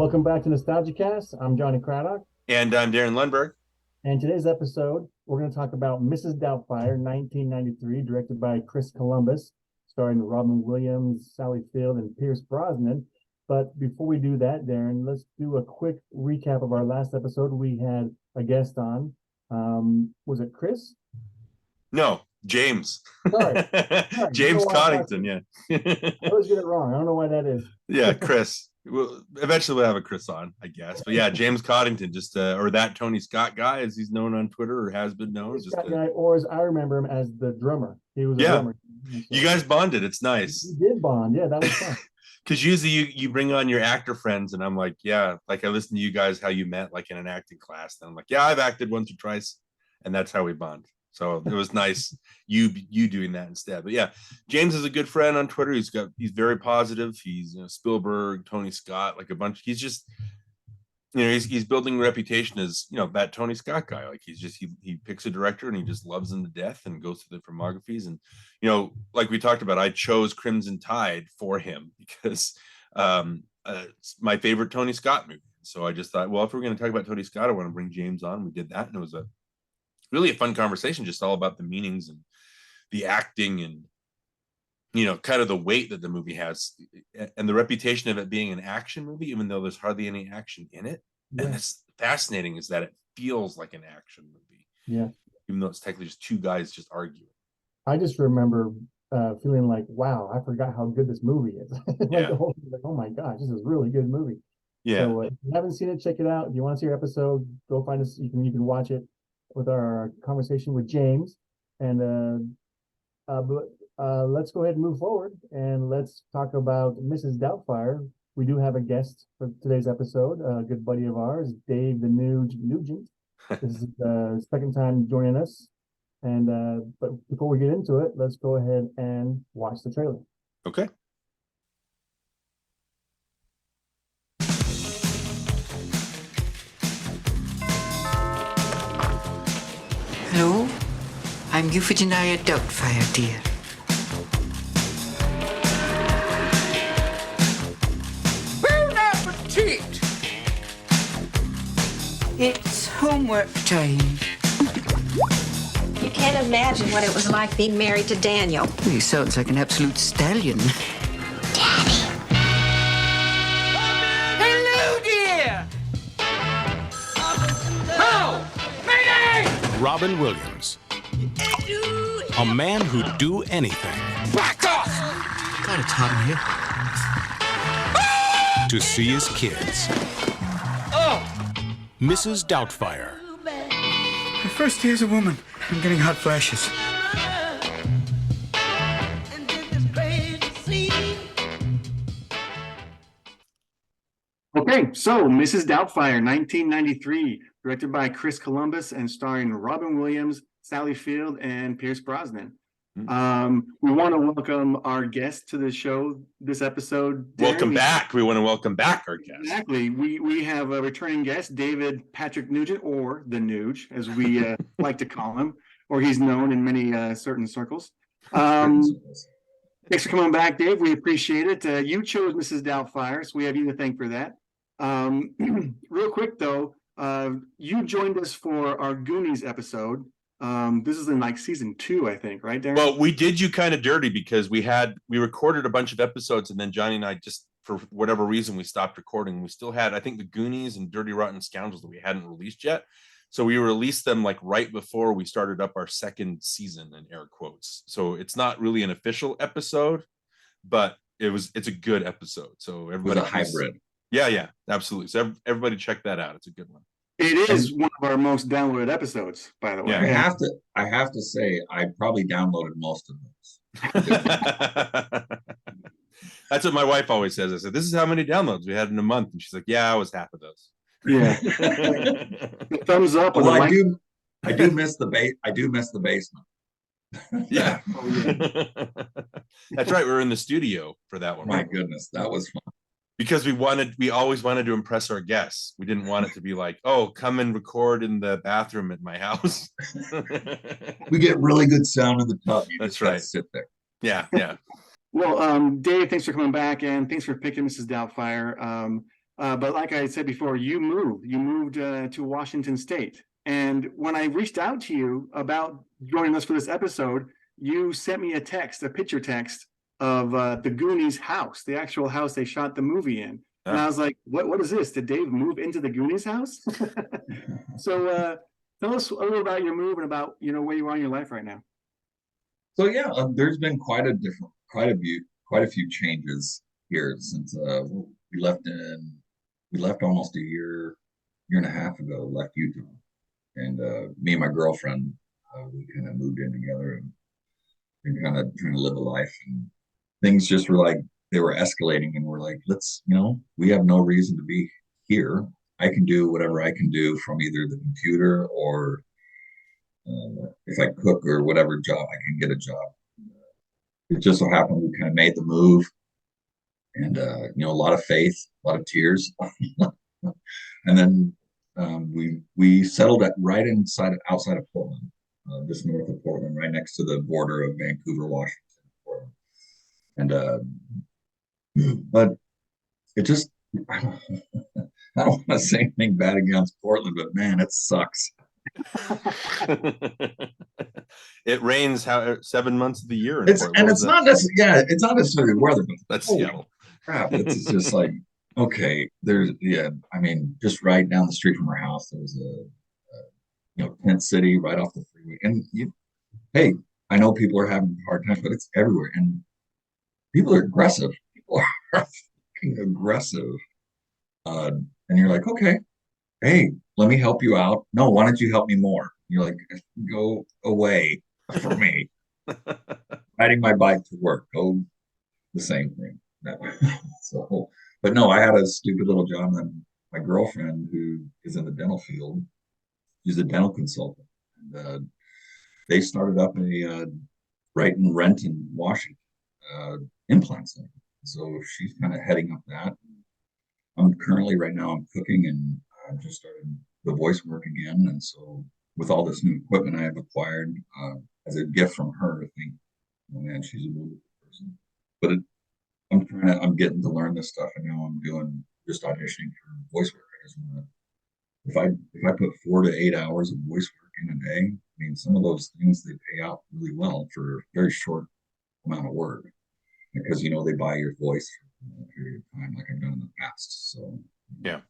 Welcome back to NostalgiaCast. I'm Johnny Craddock. And I'm Darin Lundberg. And today's episode, we're going to talk about Mrs. Doubtfire, 1993, directed by Chris Columbus, starring Robin Williams, Sally Field, and Pierce Brosnan. But before we do that, Darin, let's do a quick recap of our last episode. We had a guest on. Was it Chris? No, James. Sorry. James Coddington, yeah. I always get it wrong. I don't know why that is. Yeah, Chris. Well, eventually we'll have a Chris on, I guess. But yeah, James Coddington, just or that Tony Scott guy, as he's known on Twitter or has been known. Just guy, or as I remember him as the drummer. He was a drummer. You guys bonded. It's nice. We did bond. Yeah, that was fun. Because usually you bring on your actor friends, and I'm like, yeah, like I listen to you guys how you met, like in an acting class. And I'm like, yeah, I've acted once or twice, and that's how we bond. So it was nice you doing that instead. But yeah, James is a good friend on Twitter. He's very positive. He's Spielberg, Tony Scott, like a bunch. He's just he's building a reputation as that Tony Scott guy. Like he picks a director and he just loves them to death and goes through the filmographies. And like we talked about, I chose Crimson Tide for him because it's my favorite Tony Scott movie. So I just thought, well, if we're going to talk about Tony Scott, I want to bring James on. We did that, and it was really a fun conversation, just all about the meanings and the acting and kind of the weight that the movie has and the reputation of it being an action movie, even though there's hardly any action in it. Yeah. And it's fascinating is that it feels like an action movie. Yeah. Even though it's technically just two guys just arguing. I just remember feeling like, wow, I forgot how good this movie is. Oh my gosh, this is a really good movie. Yeah. So if you haven't seen it, check it out. If you want to see our episode, go find us. You can watch it with our conversation with James, and let's go ahead and move forward, and let's talk about Mrs. Doubtfire. We do have a guest for today's episode, a good buddy of ours, Dave the Nuge Nugent. This is the second time joining us, and but before we get into it, let's go ahead and watch the trailer. Okay. Hello, I'm Euphigenia Doubtfire, dear. Bon appetit! It's homework time. You can't imagine what it was like being married to Daniel. He sounds like an absolute stallion. Daddy. Hello, dear! How? Mayday! Robin Williams, a man who'd do anything. Back off! God, it's hot in here. To see his kids. Oh! Mrs. Doubtfire. My first day as a woman. I'm getting hot flashes. Okay, so Mrs. Doubtfire, 1993, directed by Chris Columbus and starring Robin Williams, Sally Field, and Pierce Brosnan. We want to welcome our guest to the show this episode. Welcome back. We want to welcome back our guest. Exactly. We have a returning guest, David Patrick Nugent, or the Nuge, as we like to call him, or he's known in many certain circles. Thanks for coming back, Dave. We appreciate it. You chose Mrs. Doubtfire, so we have you to thank for that. Real quick though, you joined us for our Goonies episode. This is in like season 2, I think, right, Darin? Well, we did you kind of dirty because we recorded a bunch of episodes, and then Johnny and I just, for whatever reason, we stopped recording. We still had, I think, the Goonies and Dirty Rotten Scoundrels that we hadn't released yet. So we released them like right before we started up our second season, in air quotes. So it's not really an official episode, but it's a good episode. So everybody, with a hybrid. Yeah, absolutely. So everybody check that out. It's a good one. It is one of our most downloaded episodes, by the way. Yeah. I have to say, I probably downloaded most of those. That's what my wife always says. I said, "This is how many downloads we had in a month," and she's like, "Yeah, I was half of those." Yeah. Thumbs up. Well, I do miss the basement. Yeah. That's right. We were in the studio for that one. My goodness, that was fun. Because we always wanted to impress our guests. We didn't want it to be like, oh, come and record in the bathroom at my house. We get really good sound in the tub. That's right. Sit there. Yeah. Well, Dave, thanks for coming back, and thanks for picking Mrs. Doubtfire. But like I said before, you moved to Washington State. And when I reached out to you about joining us for this episode, you sent me a picture text of the Goonies house, the actual house they shot the movie in. And I was like, what is this? Did Dave move into the Goonies house? So tell us a little about your move and about, where you are in your life right now. So yeah, there's been quite a few changes here since we left almost a year and a half ago, left Utah. And me and my girlfriend, we kind of moved in together and kind of trying to live a life. And things just were like, they were escalating, and we're like, we have no reason to be here. I can do whatever I can do from either the computer or if I cook or whatever job, I can get a job. It just so happened we kind of made the move, and a lot of faith, a lot of tears. And then we settled right outside of Portland, just north of Portland, right next to the border of Vancouver, Washington. And but it just I don't want to say anything bad against Portland, but man, it sucks. It rains 7 months of the year. It's not necessarily weather, but that's Seattle. Crap, it's just like, okay, just right down the street from our house, there was a tent city right off the freeway. And hey, I know people are having hard times, but it's everywhere. And people are aggressive. People are fucking aggressive. And you're like, okay, hey, let me help you out. No, why don't you help me more? You're like, go away from me. Riding my bike to work, go the same thing. So, but no, I had a stupid little job. And my girlfriend, who is in the dental field, she's a dental consultant. And they started up a right in Renton, Washington, implant center. So she's kind of heading up that. I'm currently right now I'm cooking, and I've just started the voice work again. And so with all this new equipment I have acquired as a gift from her, I think, oh man, she's a really good person. But I'm getting to learn this stuff, and now I'm doing just auditioning for voice work. I just want to, if I put 4 to 8 hours of voice work in a day, I mean, some of those things, they pay out really well for a very short amount of work, because they buy your voice for a period of time, like I've done in the past. So yeah.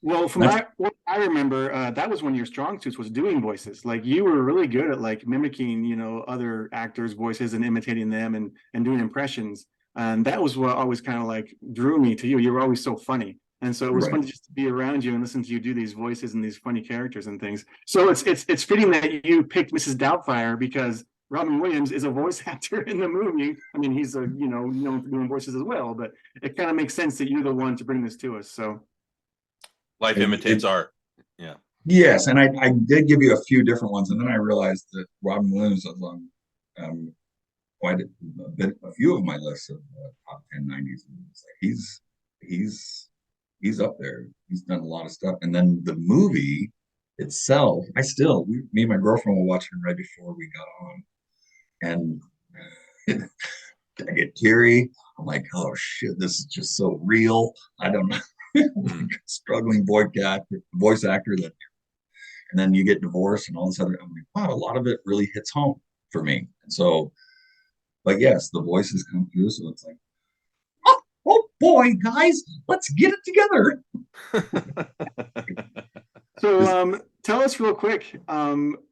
Well, from what I remember, that was one of your strong suits, was doing voices. Like, you were really good at like mimicking, other actors' voices and imitating them and doing impressions. And that was what always kind of like drew me to you. You were always so funny. And so it was fun just to be around you and listen to you do these voices and these funny characters and things. So it's fitting that you picked Mrs. Doubtfire, because Robin Williams is a voice actor in the movie. I mean, he's known for doing voices as well, but it kind of makes sense that you're the one to bring this to us. So life imitates art. Yeah. Yes, and I did give you a few different ones, and then I realized that Robin Williams was on quite a few of my lists of top 10 90s movies. Like he's up there. He's done a lot of stuff. And then the movie itself, me and my girlfriend were watching right before we got on, and I get teary. I'm like, oh shit, this is just so real. I don't know. Like a struggling voice actor that, and then you get divorced and all this other. I'm like, wow, a lot of it really hits home for me. And so, but yes, the voices come through. So it's like, oh boy, guys, let's get it together. So tell us real quick,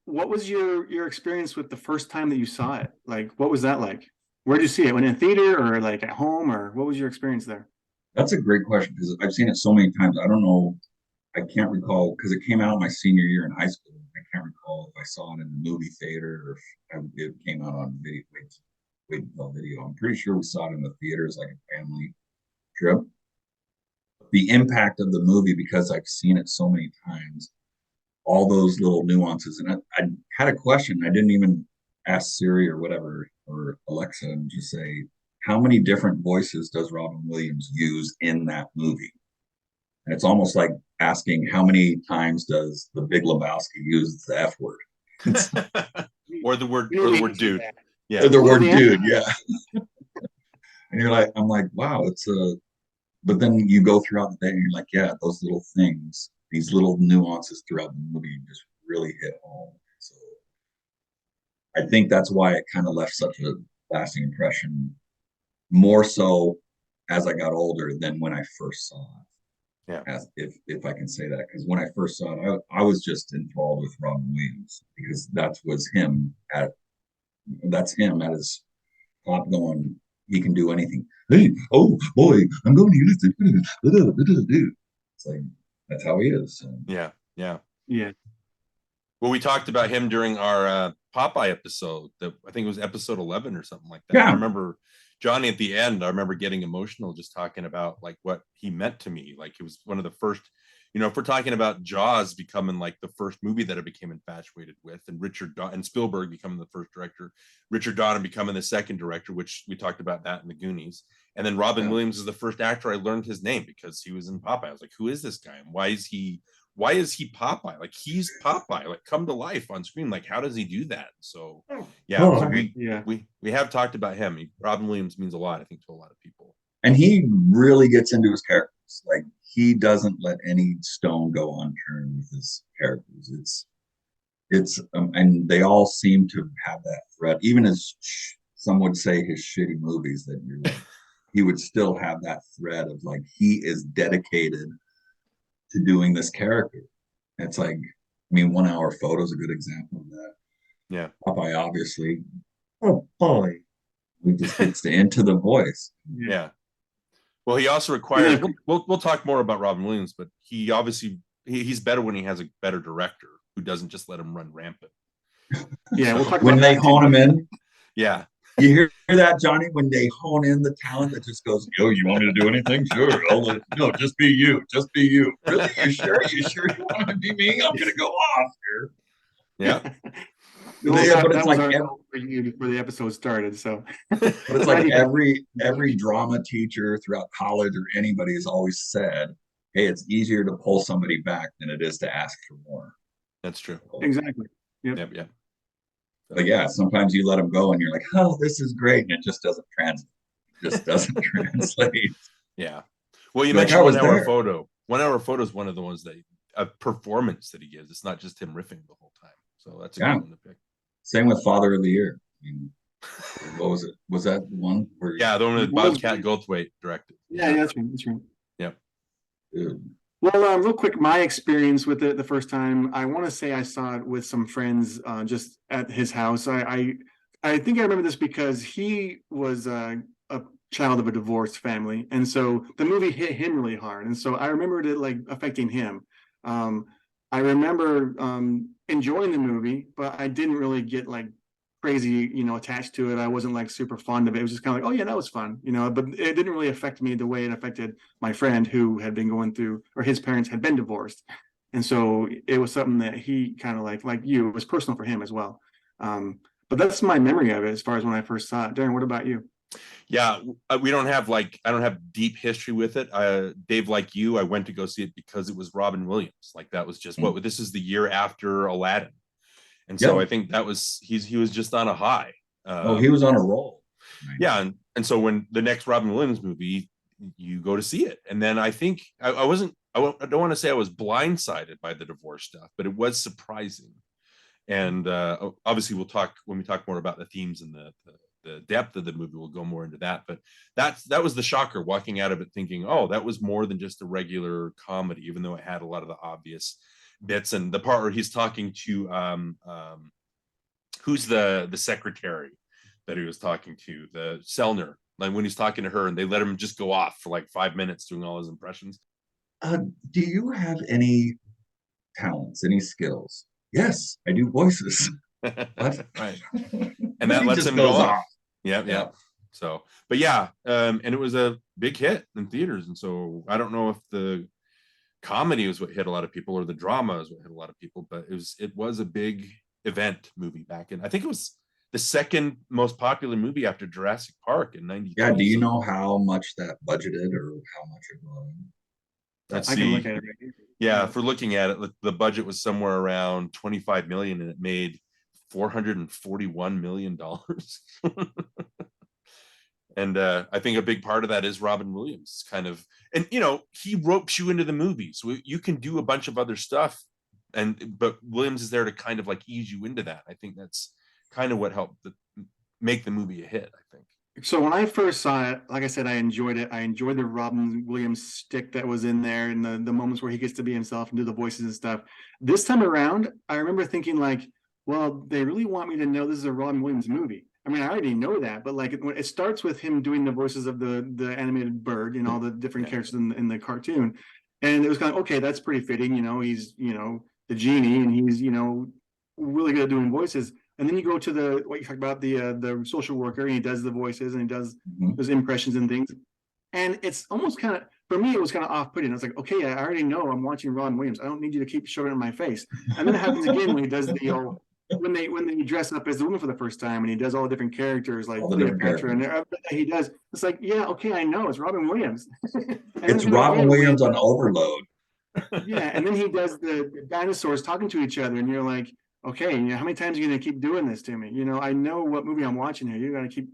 what was your experience with the first time that you saw it? Like, what was that like? Where did you see it? When in theater or like at home, or what was your experience there? That's a great question, because I've seen it so many times. I don't know. I can't recall, because it came out my senior year in high school. I can't recall if I saw it in the movie theater or if it came out on video. Video. I'm pretty sure we saw it in the theaters, like a family trip. The impact of the movie, because I've seen it so many times, all those little nuances. And I had a question. I didn't even ask Siri or whatever, or Alexa, and just say, how many different voices does Robin Williams use in that movie? And it's almost like asking, how many times does the Big Lebowski use the F word? or the word dude. Yeah. Or the word dude, yeah. And I'm like, wow, it's but then you go throughout the day and you're like, yeah, those little things, these little nuances throughout the movie just really hit home. So I think that's why it kind of left such a lasting impression, more so as I got older than when I first saw it. Yeah. As if I can say that, because when I first saw it, I was just enthralled with Robin Williams because that's him at his top going. He can do anything. Hey, oh boy, I'm going to use it. It's like that's how he is. So. Yeah. Yeah. Well, we talked about him during our Popeye episode. That I think it was episode 11 or something like that. Yeah. I remember Jonny at the end. I remember getting emotional just talking about like what he meant to me. Like it was one of the first. If we're talking about Jaws becoming like the first movie that I became infatuated with, and and Spielberg becoming the first director, Richard Donner becoming the second director, which we talked about that in the Goonies, and then Robin Williams is the first actor I learned his name because he was in Popeye. I was like, who is this guy, and why is he Popeye? Like he's Popeye, like come to life on screen. Like how does he do that? So yeah, so we have talked about him. Robin Williams means a lot, I think, to a lot of people. And he really gets into his characters. Like he doesn't let any stone go unturned with his characters. It's and they all seem to have that thread. Even as some would say his shitty movies, that you're like, he would still have that thread of like he is dedicated to doing this character. It's like, I mean, 1 Hour Photo is a good example of that. Yeah, Popeye, obviously. Oh boy, we just gets into the voice. Yeah. Well, he also requires. We'll talk more about Robin Williams, but he obviously he's better when he has a better director who doesn't just let him run rampant. Yeah, we'll talk when they hone him in. Yeah. You hear that, Johnny? When they hone in the talent that just goes, yo, you want me to do anything? Sure. No, just be you. Just be you. Really? You sure? You sure you want to be me? I'm going to go off here. Yeah. But it's like for you before the episode started. So, but it's like every drama teacher throughout college or anybody has always said, hey, it's easier to pull somebody back than it is to ask for more. That's true. Exactly. Yep. But yeah, sometimes you let them go and you're like, oh, this is great. And it just doesn't translate. It just doesn't translate. Yeah. Well, you mentioned 1 Hour Photo. 1 Hour Photo is one of the ones that a performance that he gives. It's not just him riffing the whole time. So that's a good one to pick. Same with Father of the Year. I mean, what was it? Was that the one where? Yeah, the one that Bobcat Goldthwait directed. Yeah, that's right. That's right. Yep. Dude. Well, real quick, my experience with it the first time, I want to say I saw it with some friends just at his house. I think I remember this because he was a child of a divorced family, and so the movie hit him really hard, and so I remembered it like affecting him. I remember enjoying the movie, but I didn't really get like crazy, attached to it. I wasn't like super fond of it. It was just kind of like, oh yeah, that was fun, but it didn't really affect me the way it affected my friend who had been going through, or his parents had been divorced. And so it was something that he kind of like you, it was personal for him as well. But that's my memory of it as far as when I first saw it. Darin, what about you? Yeah, I don't have deep history with it. Dave, like you, I went to go see it because it was Robin Williams. Like that was just this is the year after Aladdin. And so I think that was he was just on a high. He was on a roll. Yeah, and so when the next Robin Williams movie, you go to see it, and then I think I don't want to say I was blindsided by the divorce stuff, but it was surprising. And obviously, when we talk more about the themes and the depth of the movie, we'll go more into that. But that was the shocker, walking out of it thinking, oh, that was more than just a regular comedy, even though it had a lot of the obvious bits. And the part where he's talking to who's the secretary that he was talking to, the Selner, like when he's talking to her and they let him just go off for like 5 minutes doing all his impressions. Do you have any talents, any skills? Yes, I do voices. Right. And that lets him go off. Yeah. So, but yeah, and it was a big hit in theaters. And so I don't know if the comedy was what hit a lot of people or the drama is what hit a lot of people, but it was a big event movie back in, I think it was the second most popular movie after Jurassic Park in 92. Yeah, do you know how much that budgeted or how much it brought in? Let's I see. can look at it right here. Yeah, if we're looking at it, the budget was somewhere around 25 million and it made $441 million. And I think a big part of that is Robin Williams kind of, and you know, he ropes you into the movies. You can do a bunch of other stuff, but Williams is there to kind of like ease you into that. I think that's kind of what helped make the movie a hit, I think. So when I first saw it, like I said, I enjoyed it. I enjoyed the Robin Williams stick that was in there, and the moments where he gets to be himself and do the voices and stuff. This time around, I remember thinking like, well, they really want me to know this is a Robin Williams movie. I mean, I already know that, but like it starts with him doing the voices of the animated bird and all the different characters in the cartoon, and it was kind of okay. That's pretty fitting, you know. He's the genie, and he's really good at doing voices. And then you go to what you talked about, the social worker, and he does the voices and he does those impressions and things. And it's almost kind of, for me, it was kind of off-putting. I was like, okay, I already know I'm watching Robin Williams. I don't need you to keep showing it in my face. And then it happens again when he does when they dress up as the woman for the first time, and he does all the different characters like Cleopatra and everything he does. It's like, yeah, okay, I know it's Robin Williams. It's Robin Williams on overload. Yeah, and then he does the dinosaurs talking to each other, and you're like, okay, how many times are you gonna keep doing this to me? I know what movie I'm watching here. You're gonna keep,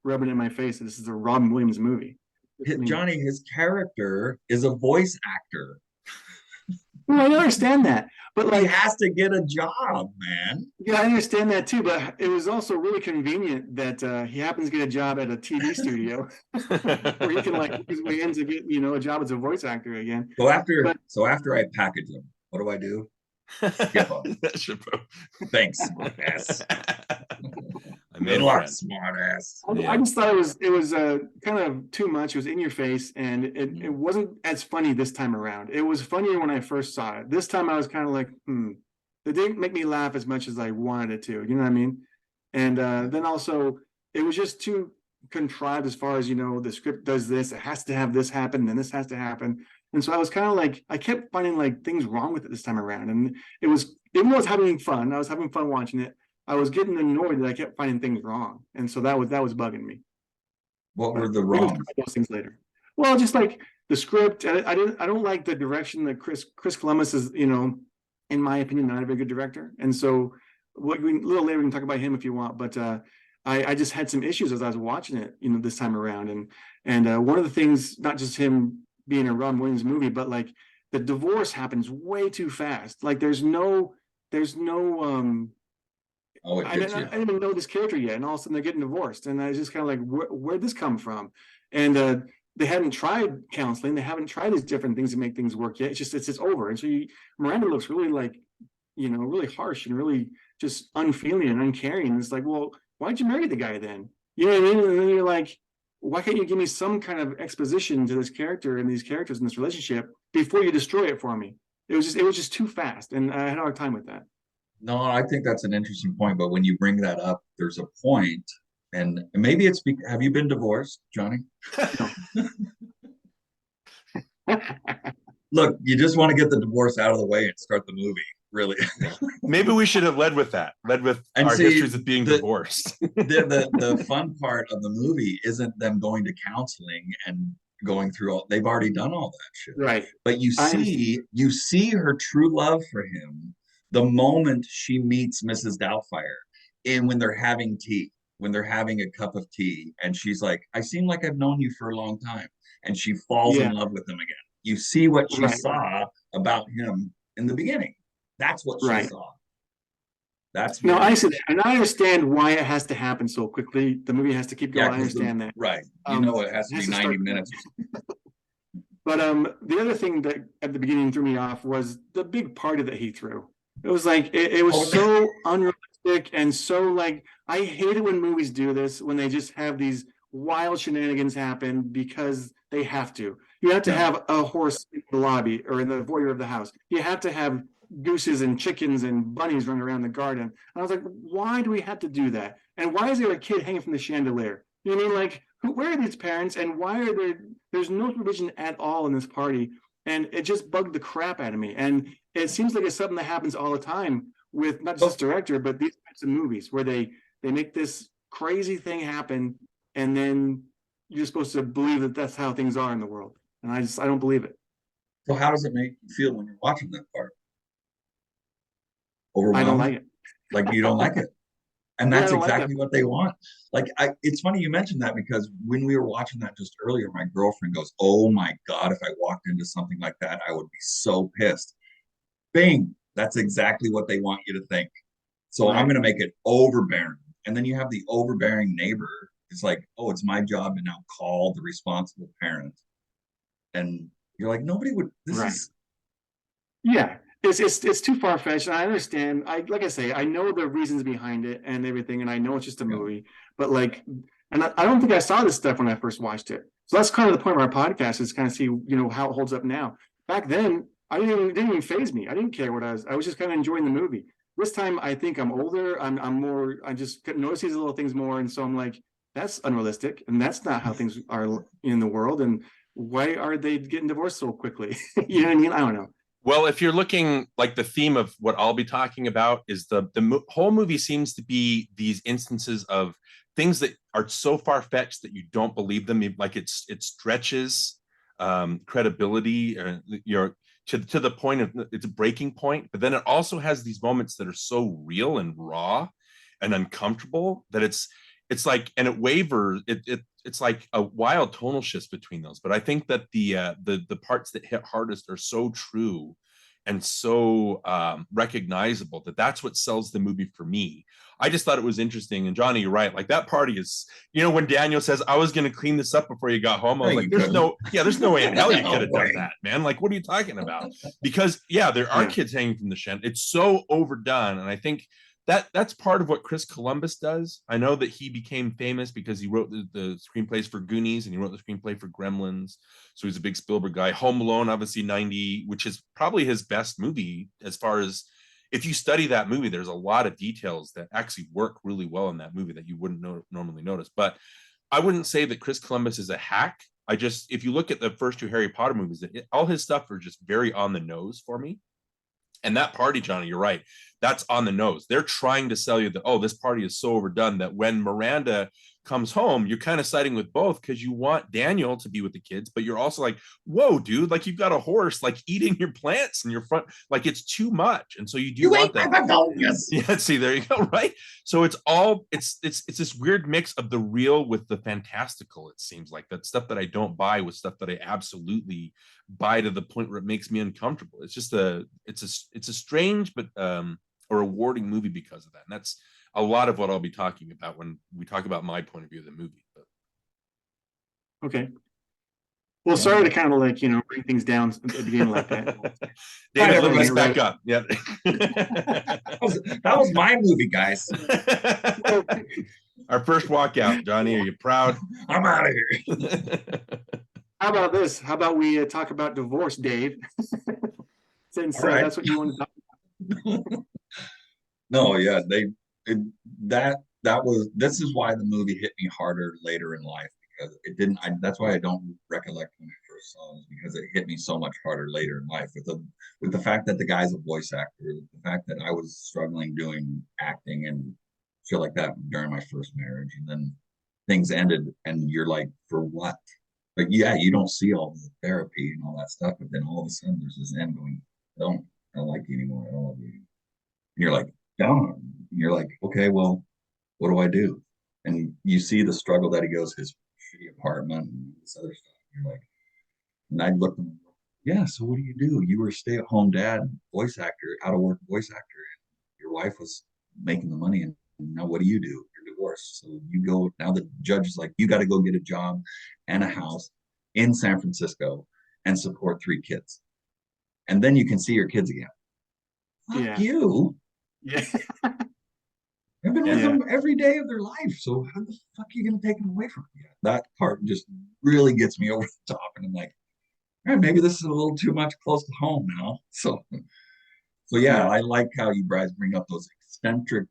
rubbing it in my face that this is a Robin Williams movie. Johnny, his character is a voice actor. Well, I understand that, but like, he has to get a job, man. Yeah, I understand that too, but it was also really convenient that he happens to get a job at a TV studio where he can like use way in to get a job as a voice actor again. So after I package them, what do I do? Skip them. Thanks, smartass. Good luck, smartass. I just thought it was kind of too much. It was in your face, and it wasn't as funny this time around. It was funnier when I first saw it. This time I was kind of like, It didn't make me laugh as much as I wanted it to. You know what I mean? And then also, it was just too contrived as far as the script does this. It has to have this happen, and this has to happen. And so I was kind of like, I kept finding like things wrong with it this time around. And it was, even though I was having fun, watching it, I was getting annoyed that I kept finding things wrong. And so that was bugging me. What were the wrongs? Those things later. Well, just like the script, I don't like the direction that Chris Columbus is, in my opinion, not a very good director. And so a little later we can talk about him if you want, but I just had some issues as I was watching it, this time around. And one of the things, not just him being a Robin Williams movie, but like the divorce happens way too fast. Like there's no I didn't even know this character yet, and all of a sudden they're getting divorced, and I was just kind of like, where'd this come from? And they hadn't tried counseling, they haven't tried these different things to make things work yet. It's just over. And so Miranda looks really like, really harsh and really just unfeeling and uncaring. And it's like, well, why'd you marry the guy then? You know what I mean? And then you're like, why can't you give me some kind of exposition to this character and these characters in this relationship before you destroy it for me? It was just too fast, and I had a hard time with that. No, I think that's an interesting point, but when you bring that up, there's a point, and maybe it's have you been divorced, Johnny? Look, you just want to get the divorce out of the way and start the movie, really. Maybe we should have led with our histories of being divorced. The fun part of the movie isn't them going to counseling and going through they've already done all that shit. Right. But you see her true love for him the moment she meets Mrs. Doubtfire, and when they're having a cup of tea, and she's like, I seem like I've known you for a long time. And she falls in love with him again. You see what she saw about him in the beginning. That's what she saw. That's no, I said, and I understand why it has to happen so quickly. The movie has to keep going. I understand that. Right. It has to be 90 minutes. But the other thing that at the beginning threw me off was the big party that he threw. It was like it was so unrealistic, and so like, I hate it when movies do this, when they just have these wild shenanigans happen because they have to. You have to have a horse in the lobby or in the foyer of the house. You have to have gooses and chickens and bunnies running around the garden. And I was like, why do we have to do that? And why is there a kid hanging from the chandelier? You know what I mean? Like, where are these parents, and why are there's no provision at all in this party? And it just bugged the crap out of me. And it seems like it's something that happens all the time with not just this director, but these types of movies where they make this crazy thing happen, and then you're supposed to believe that that's how things are in the world. And I don't believe it. So how does it make you feel when you're watching that part? Overwhelmed? I don't like it. Like, you don't like it? And Yeah, I that's don't like that. exactly what they want. Like, it's funny you mentioned that, because when we were watching that just earlier, my girlfriend goes, "Oh my God, if I walked into something like that, I would be so pissed." Bing, that's exactly what they want you to think. So I'm Right. going to make it overbearing. And then you have the overbearing neighbor. It's like, oh, it's my job to now call the responsible parent. And you're like, nobody would, this Right. is, Yeah, it's too far fetched. I understand. Like I say, I know the reasons behind it and everything, and I know it's just a Yeah. movie. But like, and I don't think I saw this stuff when I first watched it. So that's kind of the point of our podcast, is kind of see, how it holds up now. Back then, it didn't even faze me. I didn't care what I was just kind of enjoying the movie. This time, I think I'm older. I'm more. I just notice these little things more, and so I'm like, that's unrealistic, and that's not how things are in the world. And why are they getting divorced so quickly? You know what I mean? I don't know. Well, if you're looking, like, the theme of what I'll be talking about is whole movie seems to be these instances of things that are so far-fetched that you don't believe them. Like, it stretches credibility, your to the point of it's a breaking point. But then it also has these moments that are so real and raw and uncomfortable that it's like, and it wavers. It's like a wild tonal shifts between those. But I think that the parts that hit hardest are so true and so recognizable that that's what sells the movie for me. I just thought it was interesting. And Johnny, you're right. Like, that party is, when Daniel says, "I was going to clean this up before you got home," I was like, there's no way in hell you could have done that, man. Like, what are you talking about? Because there are kids hanging from the shed. It's so overdone. And I think that's part of what Chris Columbus does. I know that he became famous because he wrote the screenplays for Goonies, and he wrote the screenplay for Gremlins. So he's a big Spielberg guy. Home Alone, obviously 90, which is probably his best movie. As far as, if you study that movie, there's a lot of details that actually work really well in that movie that you wouldn't normally notice. But I wouldn't say that Chris Columbus is a hack. If you look at the first two Harry Potter movies, all his stuff are just very on the nose for me. And that party, Johnny, you're right. That's on the nose. They're trying to sell you that, oh, this party is so overdone that when Miranda comes home, you're kind of siding with both, because you want Daniel to be with the kids, but you're also like, whoa, dude, like, you've got a horse like eating your plants in your front, like, it's too much. And so you want that. Yeah, see, there you go, right? So it's this weird mix of the real with the fantastical. It seems like that stuff that I don't buy with stuff that I absolutely buy, to the point where it makes me uncomfortable. It's just it's a strange but a rewarding movie because of that. And that's a lot of what I'll be talking about when we talk about my point of view of the movie. But Okay. Well, sorry to kind of bring things down at the beginning like that. David, let's back up. Yeah. that was my movie, guys. Our first walkout, Johnny. Are you proud? I'm out of here. How about this? How about we talk about divorce, Dave? Since that's what you want to talk about. No, yeah, this is why the movie hit me harder later in life, because it didn't. That's why I don't recollect when I first saw it, because it hit me so much harder later in life with the fact that the guy's a voice actor, the fact that I was struggling doing acting and shit like that during my first marriage, and then things ended, and you're like, for what? But yeah, you don't see all the therapy and all that stuff, but then all of a sudden there's this end going, I don't like you anymore. I don't love you anymore. And you're like, down. And you're like, okay, well, what do I do? And you see the struggle that he goes, his shitty apartment and this other stuff. And you're like, and I looked at him, yeah, so what do? You were a stay-at-home dad, voice actor, out of work voice actor. And your wife was making the money, and now what do? You're divorced. So you go, now the judge is like, you got to go get a job and a house in San Francisco and support 3 kids. And then you can see your kids again. Fuck you. Yeah. I've been with them every day of their life. So how the fuck are you going to take them away from me? That part just really gets me over the top. And I'm like, all right, maybe this is a little too much close to home now. So yeah, I like how you guys bring up those eccentric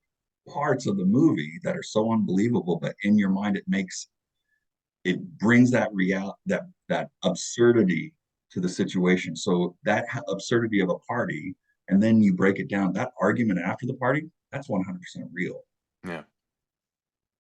parts of the movie that are so unbelievable, but in your mind it brings that that absurdity to the situation. So that absurdity of a party, and then you break it down, that argument after the party, that's 100% real. Yeah,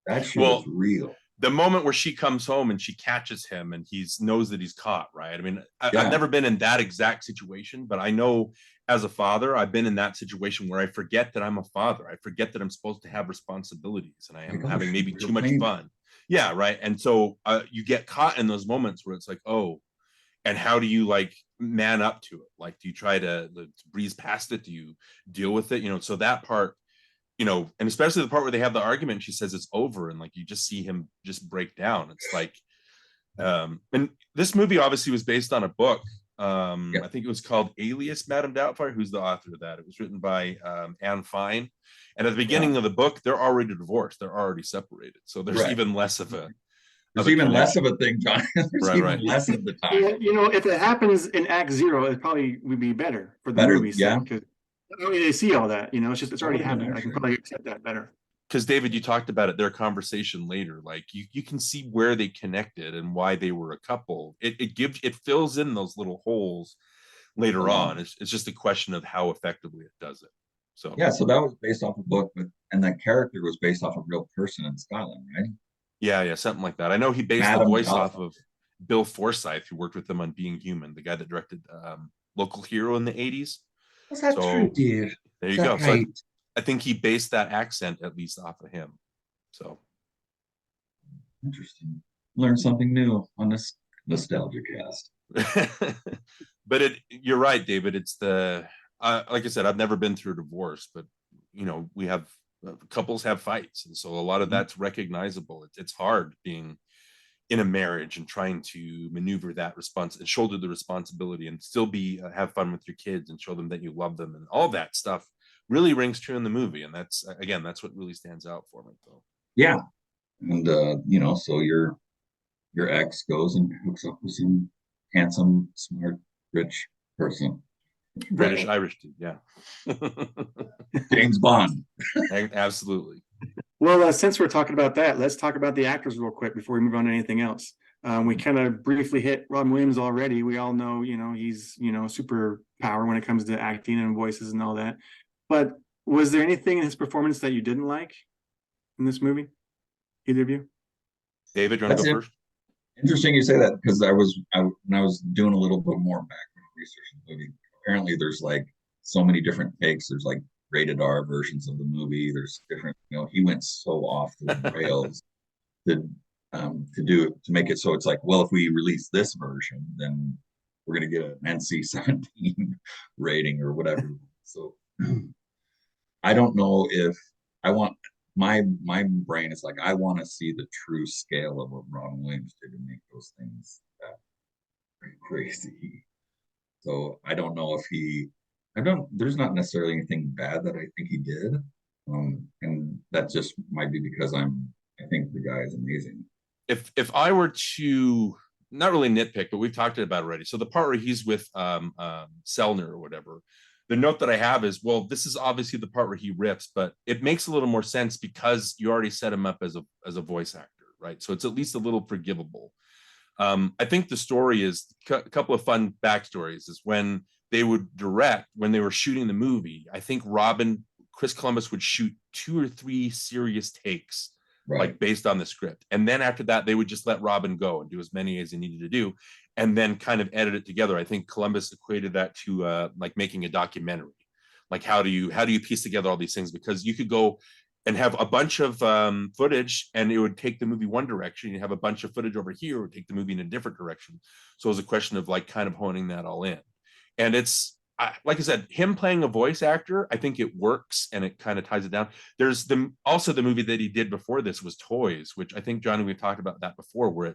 that shit is real. the moment where she comes home and she catches him and he knows that he's caught, right? I mean, I've never been in that exact situation, but I know as a father, I've been in that situation where I forget that I'm a father. I forget that I'm supposed to have responsibilities and I am having maybe too much fun. Yeah, right. And so you get caught in those moments where it's like, oh, and how do you like man up to it? Like, do you try to breeze past it? Do you deal with it? You know, so that part, you know, and especially the part where they have the argument, she says it's over, and like you just see him just break down. It's like, and this movie obviously was based on a book. I think it was called Alias, Madame Doubtfire. Who's the author of that? It was written by Anne Fine. And at the beginning of the book, they're already divorced. They're already separated. So there's even less of a. There's even less of a thing, John. There's even less of the time. Yeah, you know, if it happens in Act 0, it probably would be better for the movie. Because I mean, they see all that, you know, it's already happened. I can probably accept that better. Because David, you talked about it, their conversation later, like you can see where they connected and why they were a couple. It fills in those little holes later on. It's just a question of how effectively it does it. So yeah, so that was based off a book, and that character was based off a real person in Scotland, right? Yeah, something like that. I know he based the voice off of Bill Forsyth, who worked with them on Being Human, the guy that directed Local Hero in the 80s. Was that true, dear? There you go. Right? So I think he based that accent at least off of him. So interesting. Learn something new on this NostalgiaCast. But you're right, David. It's the like I said, I've never been through a divorce, but you know, we have couples have fights, and so a lot of that's recognizable. It's hard being in a marriage and trying to maneuver that response and shoulder the responsibility and still be have fun with your kids and show them that you love them, and all that stuff really rings true in the movie. And that's what really stands out for me, though. Yeah. And you know, so your ex goes and hooks up with some handsome, smart, rich person. British Irish dude, yeah. James Bond. Absolutely. Well, since we're talking about that, let's talk about the actors real quick before we move on to anything else. We kind of briefly hit Robin Williams already. We all know, you know, he's, you know, super power when it comes to acting and voices and all that. But was there anything in his performance that you didn't like in this movie? Either of you? David, do you want to go first? Interesting you say that, because when I was doing a little bit more background research in the movie, apparently there's like so many different takes. There's like rated R versions of the movie. There's different, you know, he went so off the rails to make it so it's like, well, if we release this version, then we're going to get an NC-17 rating or whatever. So I don't know if I want my brain is like, I want to see the true scale of what Robin Williams did to make those things that crazy. So I don't know if there's not necessarily anything bad that I think he did. And that just might be because I think the guy is amazing. If I were to not really nitpick, but we've talked about it already. So the part where he's with Selner or whatever, the note that I have is, well, this is obviously the part where he rips, but it makes a little more sense because you already set him up as a voice actor, right? So it's at least a little forgivable. I think the story is a couple of fun backstories is when they would direct, when they were shooting the movie, I think Chris Columbus would shoot 2 or 3 serious takes, like based on the script. And then after that, they would just let Robin go and do as many as he needed to do, and then kind of edit it together. I think Columbus equated that to like making a documentary. Like how do you piece together all these things? Because you could go and have a bunch of footage and it would take the movie one direction. You have a bunch of footage over here, it would take the movie in a different direction. So it was a question of like kind of honing that all in. And it's, like I said, him playing a voice actor, I think it works and it kind of ties it down. There's also the movie that he did before this was Toys, which I think, Johnny, we've talked about that before, where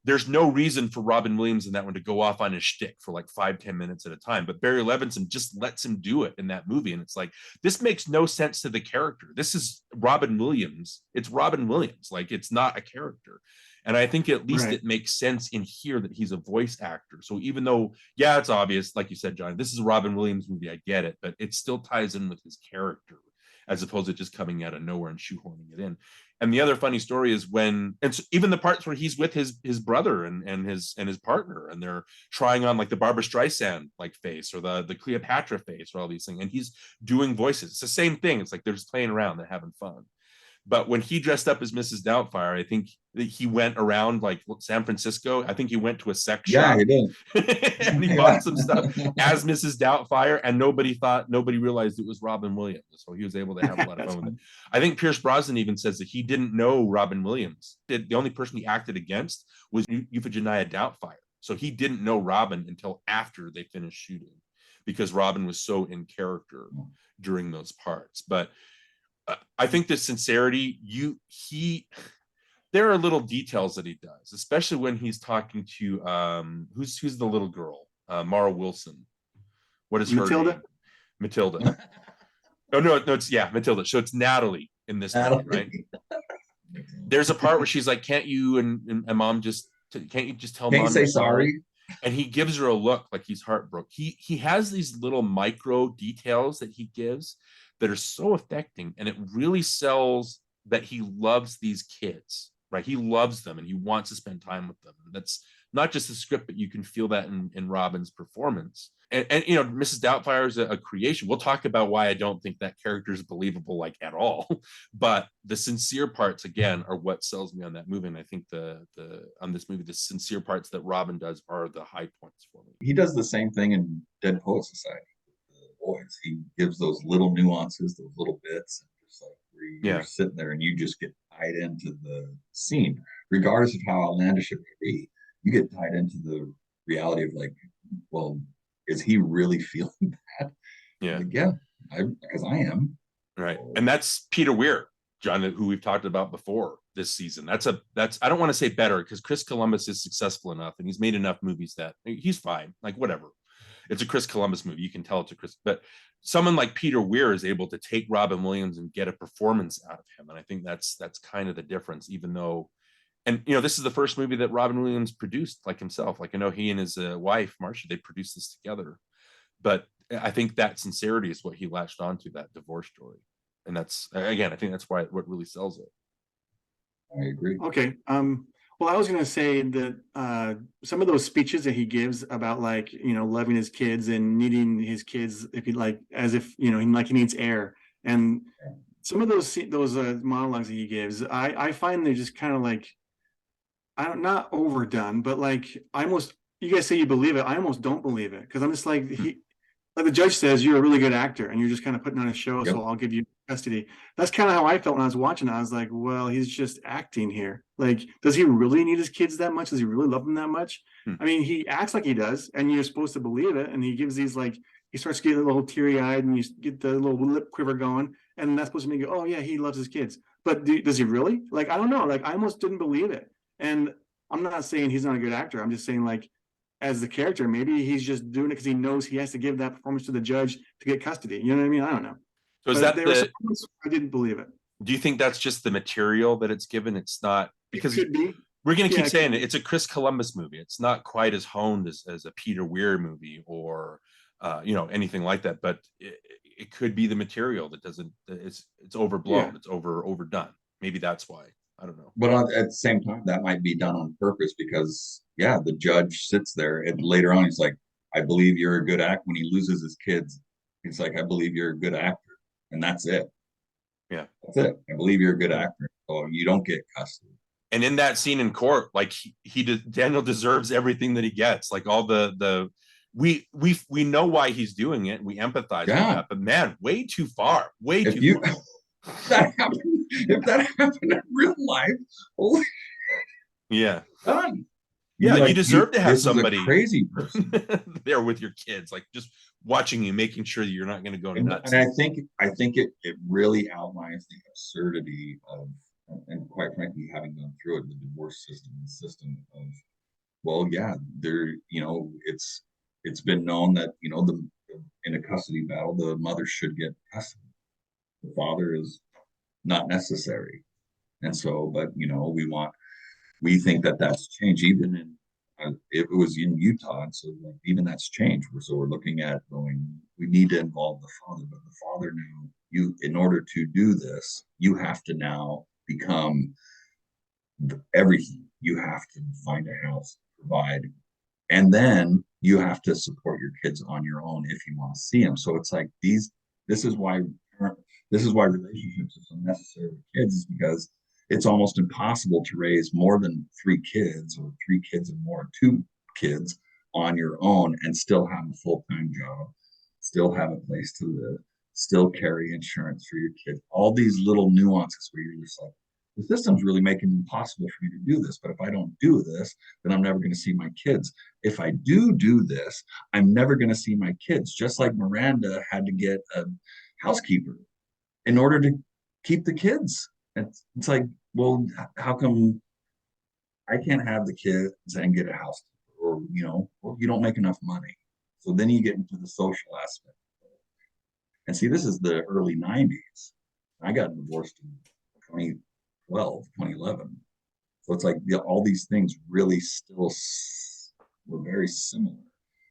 there's no reason for Robin Williams in that one to go off on his shtick for like 5-10 minutes at a time. But Barry Levinson just lets him do it in that movie. And it's like, this makes no sense to the character. This is Robin Williams. It's Robin Williams. Like, it's not a character. And I think at least it makes sense in here that he's a voice actor. So even though, yeah, it's obvious, like you said, John, this is a Robin Williams movie, I get it, but it still ties in with his character as opposed to just coming out of nowhere and shoehorning it in. And the other funny story is when, and so even the parts where he's with his brother and his partner, and they're trying on like the Barbara Streisand like face or the Cleopatra face or all these things, and he's doing voices. It's the same thing. It's like they're just playing around, they're having fun. But when he dressed up as Mrs. Doubtfire, I think that he went around like San Francisco. I think he went to a sex shop. He did. And he bought some stuff as Mrs. Doubtfire, and nobody realized it was Robin Williams. So he was able to have a lot of fun with it. I think Pierce Brosnan even says that he didn't know Robin Williams. The only person he acted against was Euphegenia Doubtfire. So he didn't know Robin until after they finished shooting, because Robin was so in character during those parts. But I think the sincerity, there are little details that he does, especially when he's talking to who's the little girl, Mara Wilson. What is her name? Matilda. no, it's Matilda. So it's Natalie in this movie, right? There's a part where she's like, "Can't you and mom just tell mom say sorry?" And he gives her a look like he's heartbroken. He has these little micro details that he gives that are so affecting, and it really sells that he loves these kids, right? He loves them and he wants to spend time with them. And that's not just the script, but you can feel that in Robin's performance. And Mrs. Doubtfire is a creation. We'll talk about why I don't think that character is believable, like, at all. But the sincere parts, again, are what sells me on that movie. And I think on this movie, the sincere parts that Robin does are the high points for me. He does the same thing in Dead Poet Society. Boys, he gives those little nuances, those little bits, and just like where you're sitting there and you just get tied into the scene, regardless of how outlandish it may be. You get tied into the reality of like, well, is he really feeling that? Yeah, like, because I am. Right, and that's Peter Weir, John, who we've talked about before this season. That's I don't want to say better, because Chris Columbus is successful enough and he's made enough movies that he's fine. Like, whatever. It's a Chris Columbus movie. You can tell it's a Chris, but someone like Peter Weir is able to take Robin Williams and get a performance out of him. And I think that's kind of the difference, even though, and this is the first movie that Robin Williams produced like himself. Like, I know he and his wife, Marcia, they produced this together, but I think that sincerity is what he latched onto, that divorce story. And that's, again, I think that's what really sells it. I agree. Okay. Well, I was going to say that some of those speeches that he gives about, like, loving his kids and needing his kids, if he like, as if, he needs air, and some of those monologues that he gives, I find they're just kind of like, not overdone, but like, you guys say you believe it. I almost don't believe it, because I'm just like, like the judge says, you're a really good actor and you're just kind of putting on a show. Yep. So I'll give you custody. That's kind of how I felt when I was watching it. I was like, well, he's just acting here. Like, does he really need his kids that much? Does he really love them that much? I mean, he acts like he does, and you're supposed to believe it. And he gives these, like, he starts getting a little teary-eyed and you get the little lip quiver going. And that's supposed to make you, oh yeah, he loves his kids. But does he really? Like, I don't know. Like, I almost didn't believe it. And I'm not saying he's not a good actor. I'm just saying, like, as the character, maybe he's just doing it because he knows he has to give that performance to the judge to get custody. You know what I mean? I don't know. So is that I didn't believe it. Do you think that's just the material that it's given? It's not, because it could be. We're going to keep saying it. It's a Chris Columbus movie. It's not quite as honed as a Peter Weir movie or anything like that. But it could be the material that doesn't. It's overblown. Yeah. It's overdone. Maybe that's why. I don't know. But at the same time, that might be done on purpose, because the judge sits there and later on he's like, I believe you're a good actor. When he loses his kids, he's like, I believe you're a good actor. And that's it. Yeah. That's it. I believe you're a good actor. So you don't get custody. And in that scene in court, like Daniel deserves everything that he gets. Like, all we know why he's doing it. And we empathize with that, but man, way too far. Far. If that happened in real life, holy done. Yeah, you deserve to have somebody crazy person there with your kids, like just watching you, making sure that you're not going to go nuts. And I think it really outlines the absurdity of, and quite frankly, having gone through it, the divorce system of, well, there, it's been known that, in a custody battle, the mother should get custody. The father is not necessary. And so, but, we think that that's changed, even in, it was in Utah. And so, like, even that's changed. So we're looking at going, we need to involve the father, but the father now, in order to do this, you have to now become everything. You have to find a house, provide, and then you have to support your kids on your own if you want to see them. So it's like this is why This is why relationships are so necessary with kids, is because it's almost impossible to raise more than 3 kids or 3 kids or more, 2 kids on your own and still have a full-time job, still have a place to live, still carry insurance for your kids. All these little nuances where you're just like, the system's really making it impossible for me to do this. But if I don't do this, then I'm never going to see my kids. If I do this, I'm never going to see my kids. Just like Miranda had to get a housekeeper in order to keep the kids. It's like, well, how come I can't have the kids and get a house, or well, you don't make enough money. So then you get into the social aspect. And see, this is the early 90s. I got divorced in 2012, 2011. So it's like all these things really still were very similar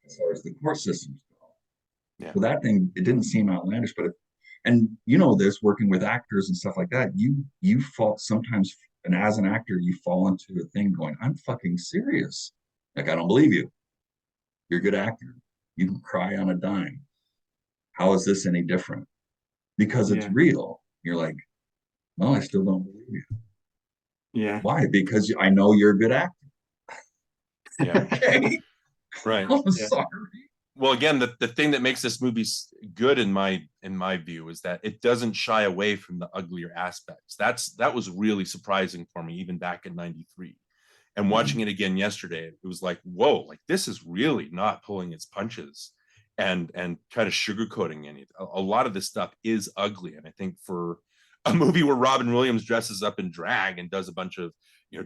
as far as the court systems go. Yeah. So that thing, it didn't seem outlandish, but and this working with actors and stuff like that, you fall sometimes, and as an actor, you fall into a thing going, I'm fucking serious. Like, I don't believe you. You're a good actor. You can cry on a dime. How is this any different? Because it's real. You're like, well, I still don't believe you. Yeah. Why? Because I know you're a good actor. Yeah. Okay. Right. I'm sorry. Well, again, the thing that makes this movie good in my view is that it doesn't shy away from the uglier aspects. That was really surprising for me, even back in '93. And watching it again yesterday, it was like, whoa, like this is really not pulling its punches and kind of sugarcoating anything. A lot of this stuff is ugly. And I think for a movie where Robin Williams dresses up in drag and does a bunch of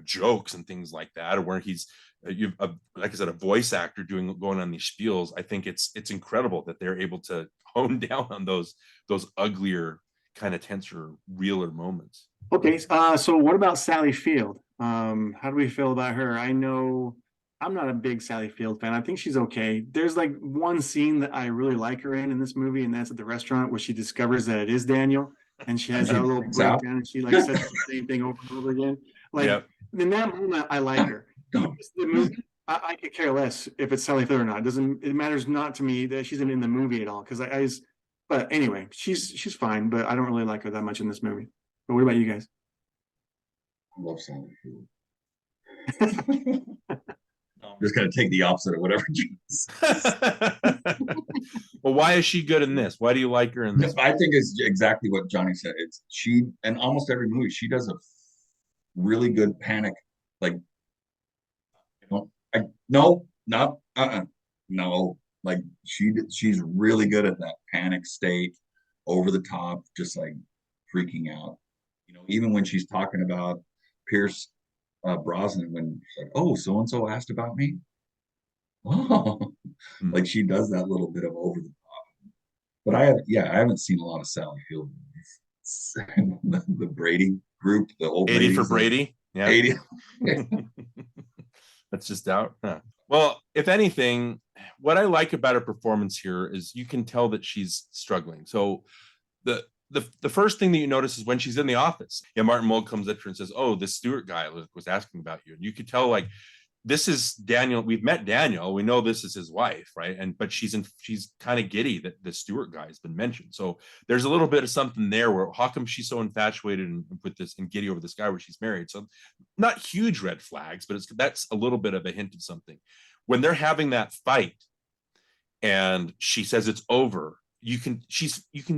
jokes and things like that, or where he's like I said, a voice actor going on these spiels, I think it's incredible that they're able to hone down on those uglier, kind of tenser, realer moments. Okay, so what about Sally Field? How do we feel about her? I know I'm not a big Sally Field fan. I think she's okay. There's like one scene that I really like her in this movie, and that's at the restaurant where she discovers that it is Daniel, and she has that little breakdown, and she like says the same thing over and over again. Like in that moment, I like her. The movie, I could care less if it's Sally Field or not. It matters not to me that she's in the movie at all, because but anyway, she's fine, but I don't really like her that much in this movie. But what about you guys? I love Sally Field. I'm just gonna take the opposite of whatever. Well, why is she good in this? Why do you like her in this? I think it's exactly what Johnny said. It's she, and almost every movie she does a really good panic. Like, no, like she's really good at that panic state, over the top, just like freaking out. Even when she's talking about Pierce Brosnan, when she's like, oh, so and so asked about me. Oh, like she does that little bit of over the top. But I haven't seen a lot of Sally Field movies. The Brady group, the old 80 for Brady. Yeah. 80. That's just out. Huh. Well, if anything, what I like about her performance here is you can tell that she's struggling. So the first thing that you notice is when she's in the office. Martin Mull comes up to her and says, oh, this Stewart guy was asking about you. And you could tell, like, this is Daniel. We've met Daniel. We know this is his wife, right? But she's kind of giddy that the Stewart guy has been mentioned. So there's a little bit of something there where how come she's so infatuated and giddy over this guy where she's married? So not huge red flags, but that's a little bit of a hint of something. When they're having that fight and she says it's over, you can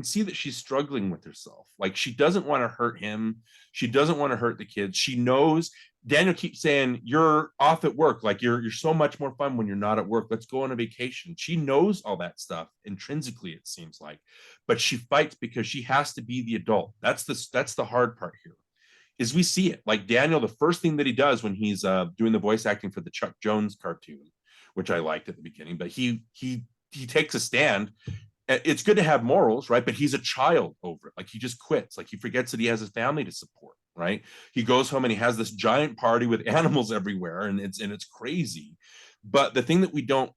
see that she's struggling with herself. Like, she doesn't want to hurt him. She doesn't want to hurt the kids. She knows Daniel keeps saying, you're off at work. Like, you're so much more fun when you're not at work. Let's go on a vacation. She knows all that stuff intrinsically, it seems like, but she fights because she has to be the adult. That's the hard part here, is we see it. Like, Daniel, the first thing that he does when he's doing the voice acting for the Chuck Jones cartoon, which I liked at the beginning, but he takes a stand. It's good to have morals, right? But he's a child over it. Like, he just quits. Like, he forgets that he has his family to support, right? He goes home and he has this giant party with animals everywhere, and it's crazy. But the thing that we don't,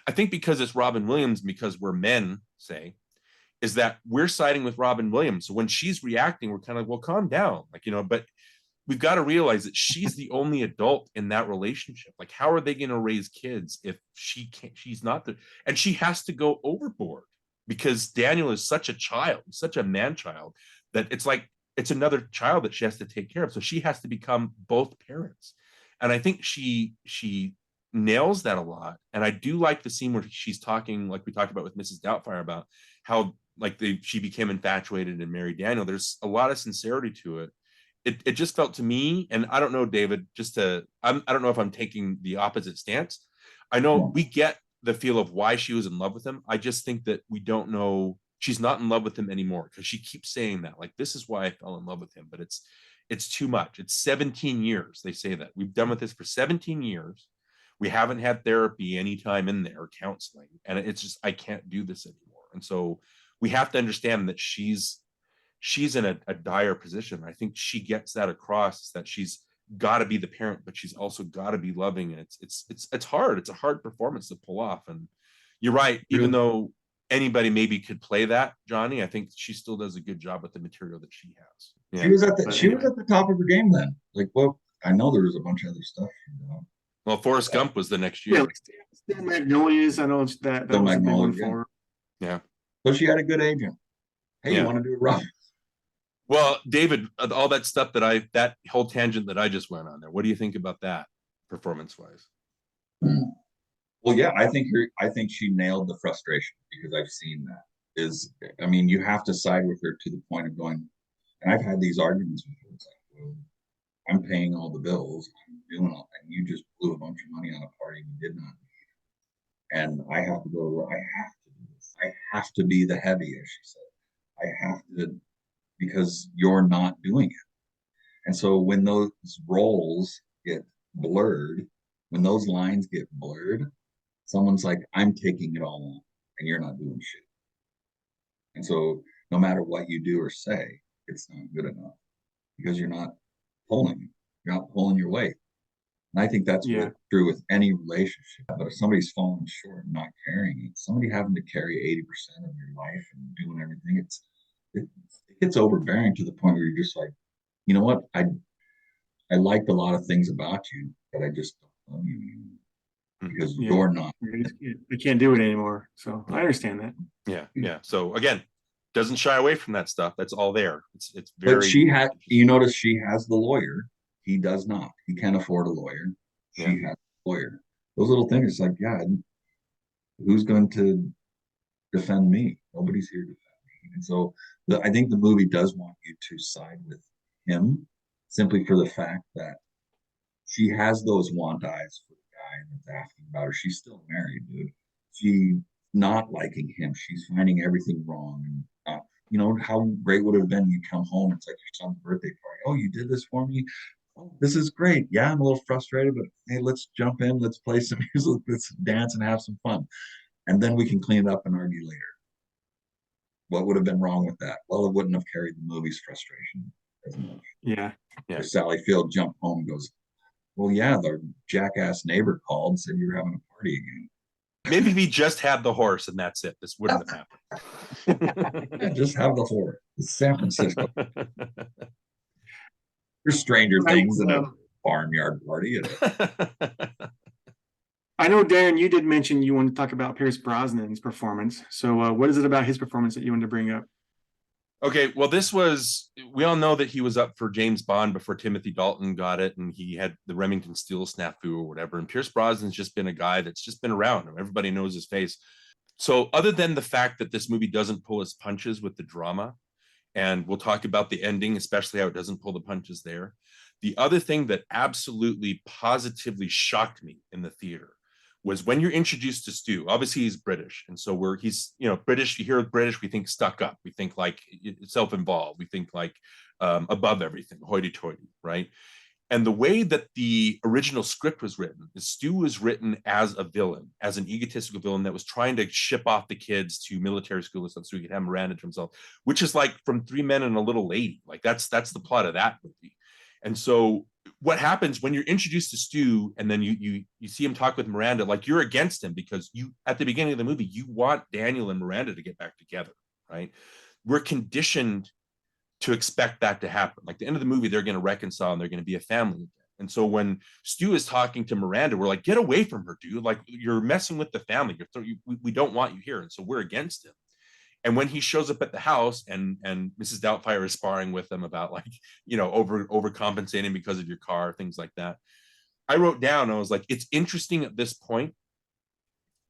I think, because it's Robin Williams, because we're men, say, is that we're siding with Robin Williams. So when she's reacting, we're kind of, well, calm down, like, but we've got to realize that she's the only adult in that relationship. Like, how are they going to raise kids if she's not and she has to go overboard because Daniel is such a child, such a man child, that it's like it's another child that she has to take care of. So she has to become both parents. And I think she nails that a lot. And I do like the scene where she's talking, like we talked about with Mrs. Doubtfire, about how like she became infatuated and married Daniel. There's a lot of sincerity to it. It just felt to me, and I don't know, David, I don't know if I'm taking the opposite stance. I know we get the feel of why she was in love with him. I just think that we don't know, she's not in love with him anymore, because she keeps saying that, like, this is why I fell in love with him, but it's too much. It's 17 years. They say that we've done with this for 17 years. We haven't had therapy anytime in there, counseling, and it's just, I can't do this anymore. And so we have to understand that she's in a dire position. I think she gets that across, that she's got to be the parent, but she's also got to be loving. And it's hard. It's a hard performance to pull off. And you're right. Even though anybody maybe could play that, Jonny, I think she still does a good job with the material that she has. Yeah. She was at the top of her game then. Like, well, I know there was a bunch of other stuff. Well, Forrest Gump was the next year. Yeah, like Still Magnolias. I know that was a big one for her. Yeah. So she had a good agent. Hey, you want to do it rough? Well, David, all that stuff that whole tangent that I just went on there, what do you think about that, performance-wise? Well, yeah, I think she nailed the frustration, because I've seen that. I mean, you have to side with her to the point of going, and I've had these arguments with her. It's like, well, I'm paying all the bills, I'm doing all, and you just blew a bunch of money on a party you did not need. And I have to go to work. I have to do this. I have to be the heavy, as she said. I have to, because you're not doing it. And so when those roles get blurred, when those lines get blurred, someone's like, I'm taking it all on and you're not doing shit. And so no matter what you do or say, it's not good enough, because you're not pulling your weight. And I think that's what's true with any relationship. But if somebody's falling short and not carrying it, somebody having to carry 80% of your life and doing everything, it gets overbearing to the point where you're just like, you know what? I liked a lot of things about you, but I just don't love you anymore, because you're not. I can't do it anymore. So I understand that. Yeah. So again, doesn't shy away from that stuff. That's all there. It's very. But you notice she has the lawyer. He does not. He can't afford a lawyer. She has a lawyer. Those little things, like, who's going to defend me? Nobody's here to defend me. And so I think the movie does want you to side with him, simply for the fact that she has those want eyes for the guy that's asking about her. She's still married, dude. She not liking him. She's finding everything wrong. And you know how great would it have been, you come home, it's like your son's birthday party. Oh, you did this for me? Oh, this is great. Yeah, I'm a little frustrated, but hey, let's jump in, let's play some music, let's dance and have some fun. And then we can clean it up and argue later. What would have been wrong with that? Well, it wouldn't have carried the movie's frustration as much. Yeah. If Sally Field jumped home and goes, well, yeah, the jackass neighbor called and said you were having a party again. Maybe if he just had the horse and that's it, this wouldn't have happened. Yeah, just have the horse. It's San Francisco. There's stranger things than a barnyard party. I know, Darin, you did mention you wanted to talk about Pierce Brosnan's performance. So what is it about his performance that you wanted to bring up? Okay, well, we all know that he was up for James Bond before Timothy Dalton got it, and he had the Remington Steele snafu or whatever. And Pierce Brosnan's just been a guy that's just been around. Everybody knows his face. So other than the fact that this movie doesn't pull its punches with the drama, and we'll talk about the ending, especially how it doesn't pull the punches there. The other thing that absolutely positively shocked me in the theater was when you're introduced to Stu. Obviously he's British, and so he's British. You hear British, we think stuck up, we think like self-involved, we think like above everything, hoity-toity, right? And the way that the original script was written, Stu was written as a villain, as an egotistical villain that was trying to ship off the kids to military school so he could have Miranda to himself, which is like from Three Men and a Little Lady. Like that's the plot of that movie. And so what happens when you're introduced to Stu and then you see him talk with Miranda, like you're against him because you, at the beginning of the movie, you want Daniel and Miranda to get back together, right? We're conditioned to expect that to happen. Like the end of the movie, they're going to reconcile and they're going to be a family again. And so when Stu is talking to Miranda, we're like, get away from her, dude. Like you're messing with the family. We don't want you here. And so we're against him. And when he shows up at the house and Mrs. Doubtfire is sparring with him about like, overcompensating because of your car, things like that. I wrote down, I was like, it's interesting at this point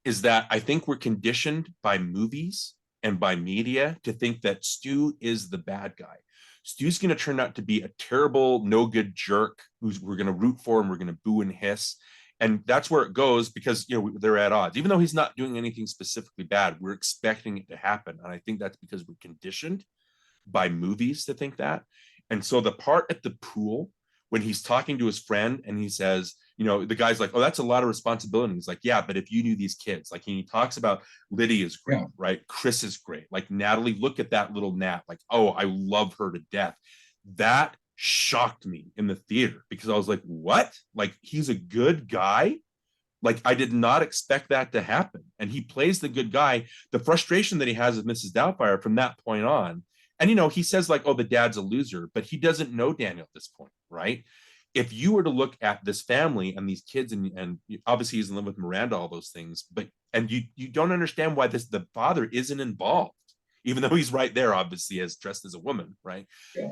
is that I think we're conditioned by movies and by media to think that Stu is the bad guy. Stu's going to turn out to be a terrible, no good jerk who's we're going to root for and we're going to boo and hiss. And that's where it goes because, they're at odds. Even though he's not doing anything specifically bad, we're expecting it to happen. And I think that's because we're conditioned by movies to think that. And so the part at the pool, when he's talking to his friend and he says, the guy's like, oh, that's a lot of responsibility. He's like, yeah, but if you knew these kids, like he talks about Lydia is great, right? Chris is great. Like Natalie, look at that little Nat. Like, oh, I love her to death. That shocked me in the theater because I was like, what? Like he's a good guy? Like I did not expect that to happen. And he plays the good guy. The frustration that he has with Mrs. Doubtfire from that point on. And, he says like, oh, the dad's a loser, but he doesn't know Daniel at this point, right? If you were to look at this family and these kids and obviously he's in love with Miranda, all those things, and you don't understand why the father isn't involved, even though he's right there, obviously as dressed as a woman, right? Yeah.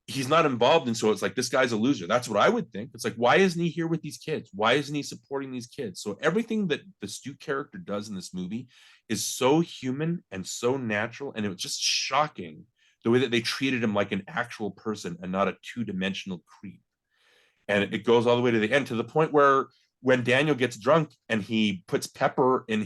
He's not involved. And so it's like, this guy's a loser. That's what I would think. It's like, why isn't he here with these kids? Why isn't he supporting these kids? So everything that the Stu character does in this movie is so human and so natural. And it was just shocking the way that they treated him like an actual person and not a two-dimensional creep. And it goes all the way to the end, to the point where when Daniel gets drunk and he puts pepper in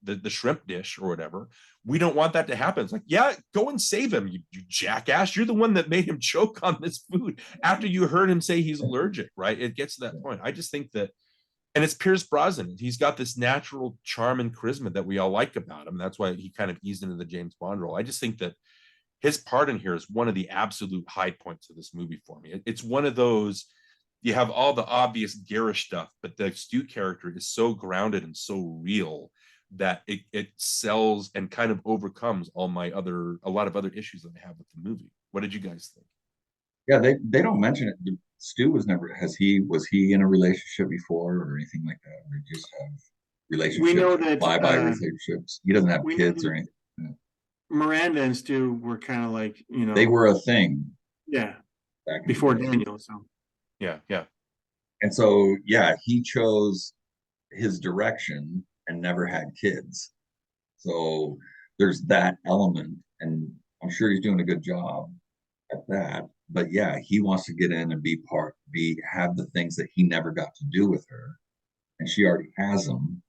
the shrimp dish or whatever, we don't want that to happen. It's like, yeah, go and save him, you jackass. You're the one that made him choke on this food after you heard him say he's allergic, right? It gets to that point. I just think that, and it's Pierce Brosnan. He's got this natural charm and charisma that we all like about him. That's why he kind of eased into the James Bond role. I just think that his part in here is one of the absolute high points of this movie for me. It's one of those, you have all the obvious garish stuff, but the Stu character is so grounded and so real that it sells and kind of overcomes a lot of other issues that I have with the movie. What did you guys think? Yeah, they don't mention it. Stu was he in a relationship before or anything like that? Or just have relationships? We know that by relationships. He doesn't have kids or anything. Miranda and Stu were kind of like, they were a thing. Yeah. Before Daniel. So yeah. And so, yeah, he chose his direction and never had kids. So there's that element, and I'm sure he's doing a good job at that. But yeah, he wants to get in and have the things that he never got to do with her, and she already has them.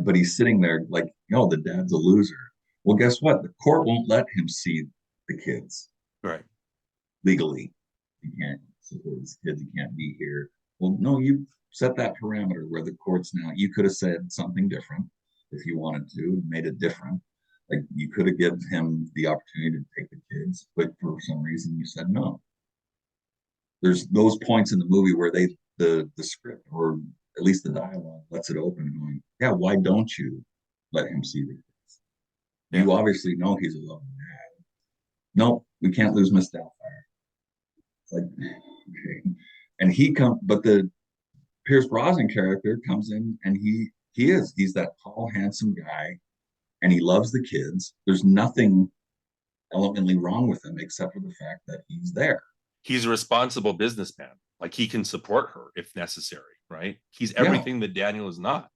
But he's sitting there like, the dad's a loser. Well, guess what? The court won't let him see the kids. Right. Legally. He can't support his kids. He can't be here. Well, no, you set that parameter where the courts now, you could have said something different if you wanted to, made it different. Like you could have given him the opportunity to take the kids, but for some reason you said no. There's those points in the movie where the script or at least the dialogue lets it open going, yeah, why don't you let him see the kids? Yeah. You obviously know he's a loving dad. No, we can't lose Miss Doubtfire. It's like, okay. But the Pierce Brosnan character comes in and he's that tall, handsome guy, and he loves the kids. There's nothing elementally wrong with him except for the fact that he's there. He's a responsible businessman. Like he can support her if necessary, right? He's everything that Daniel is not.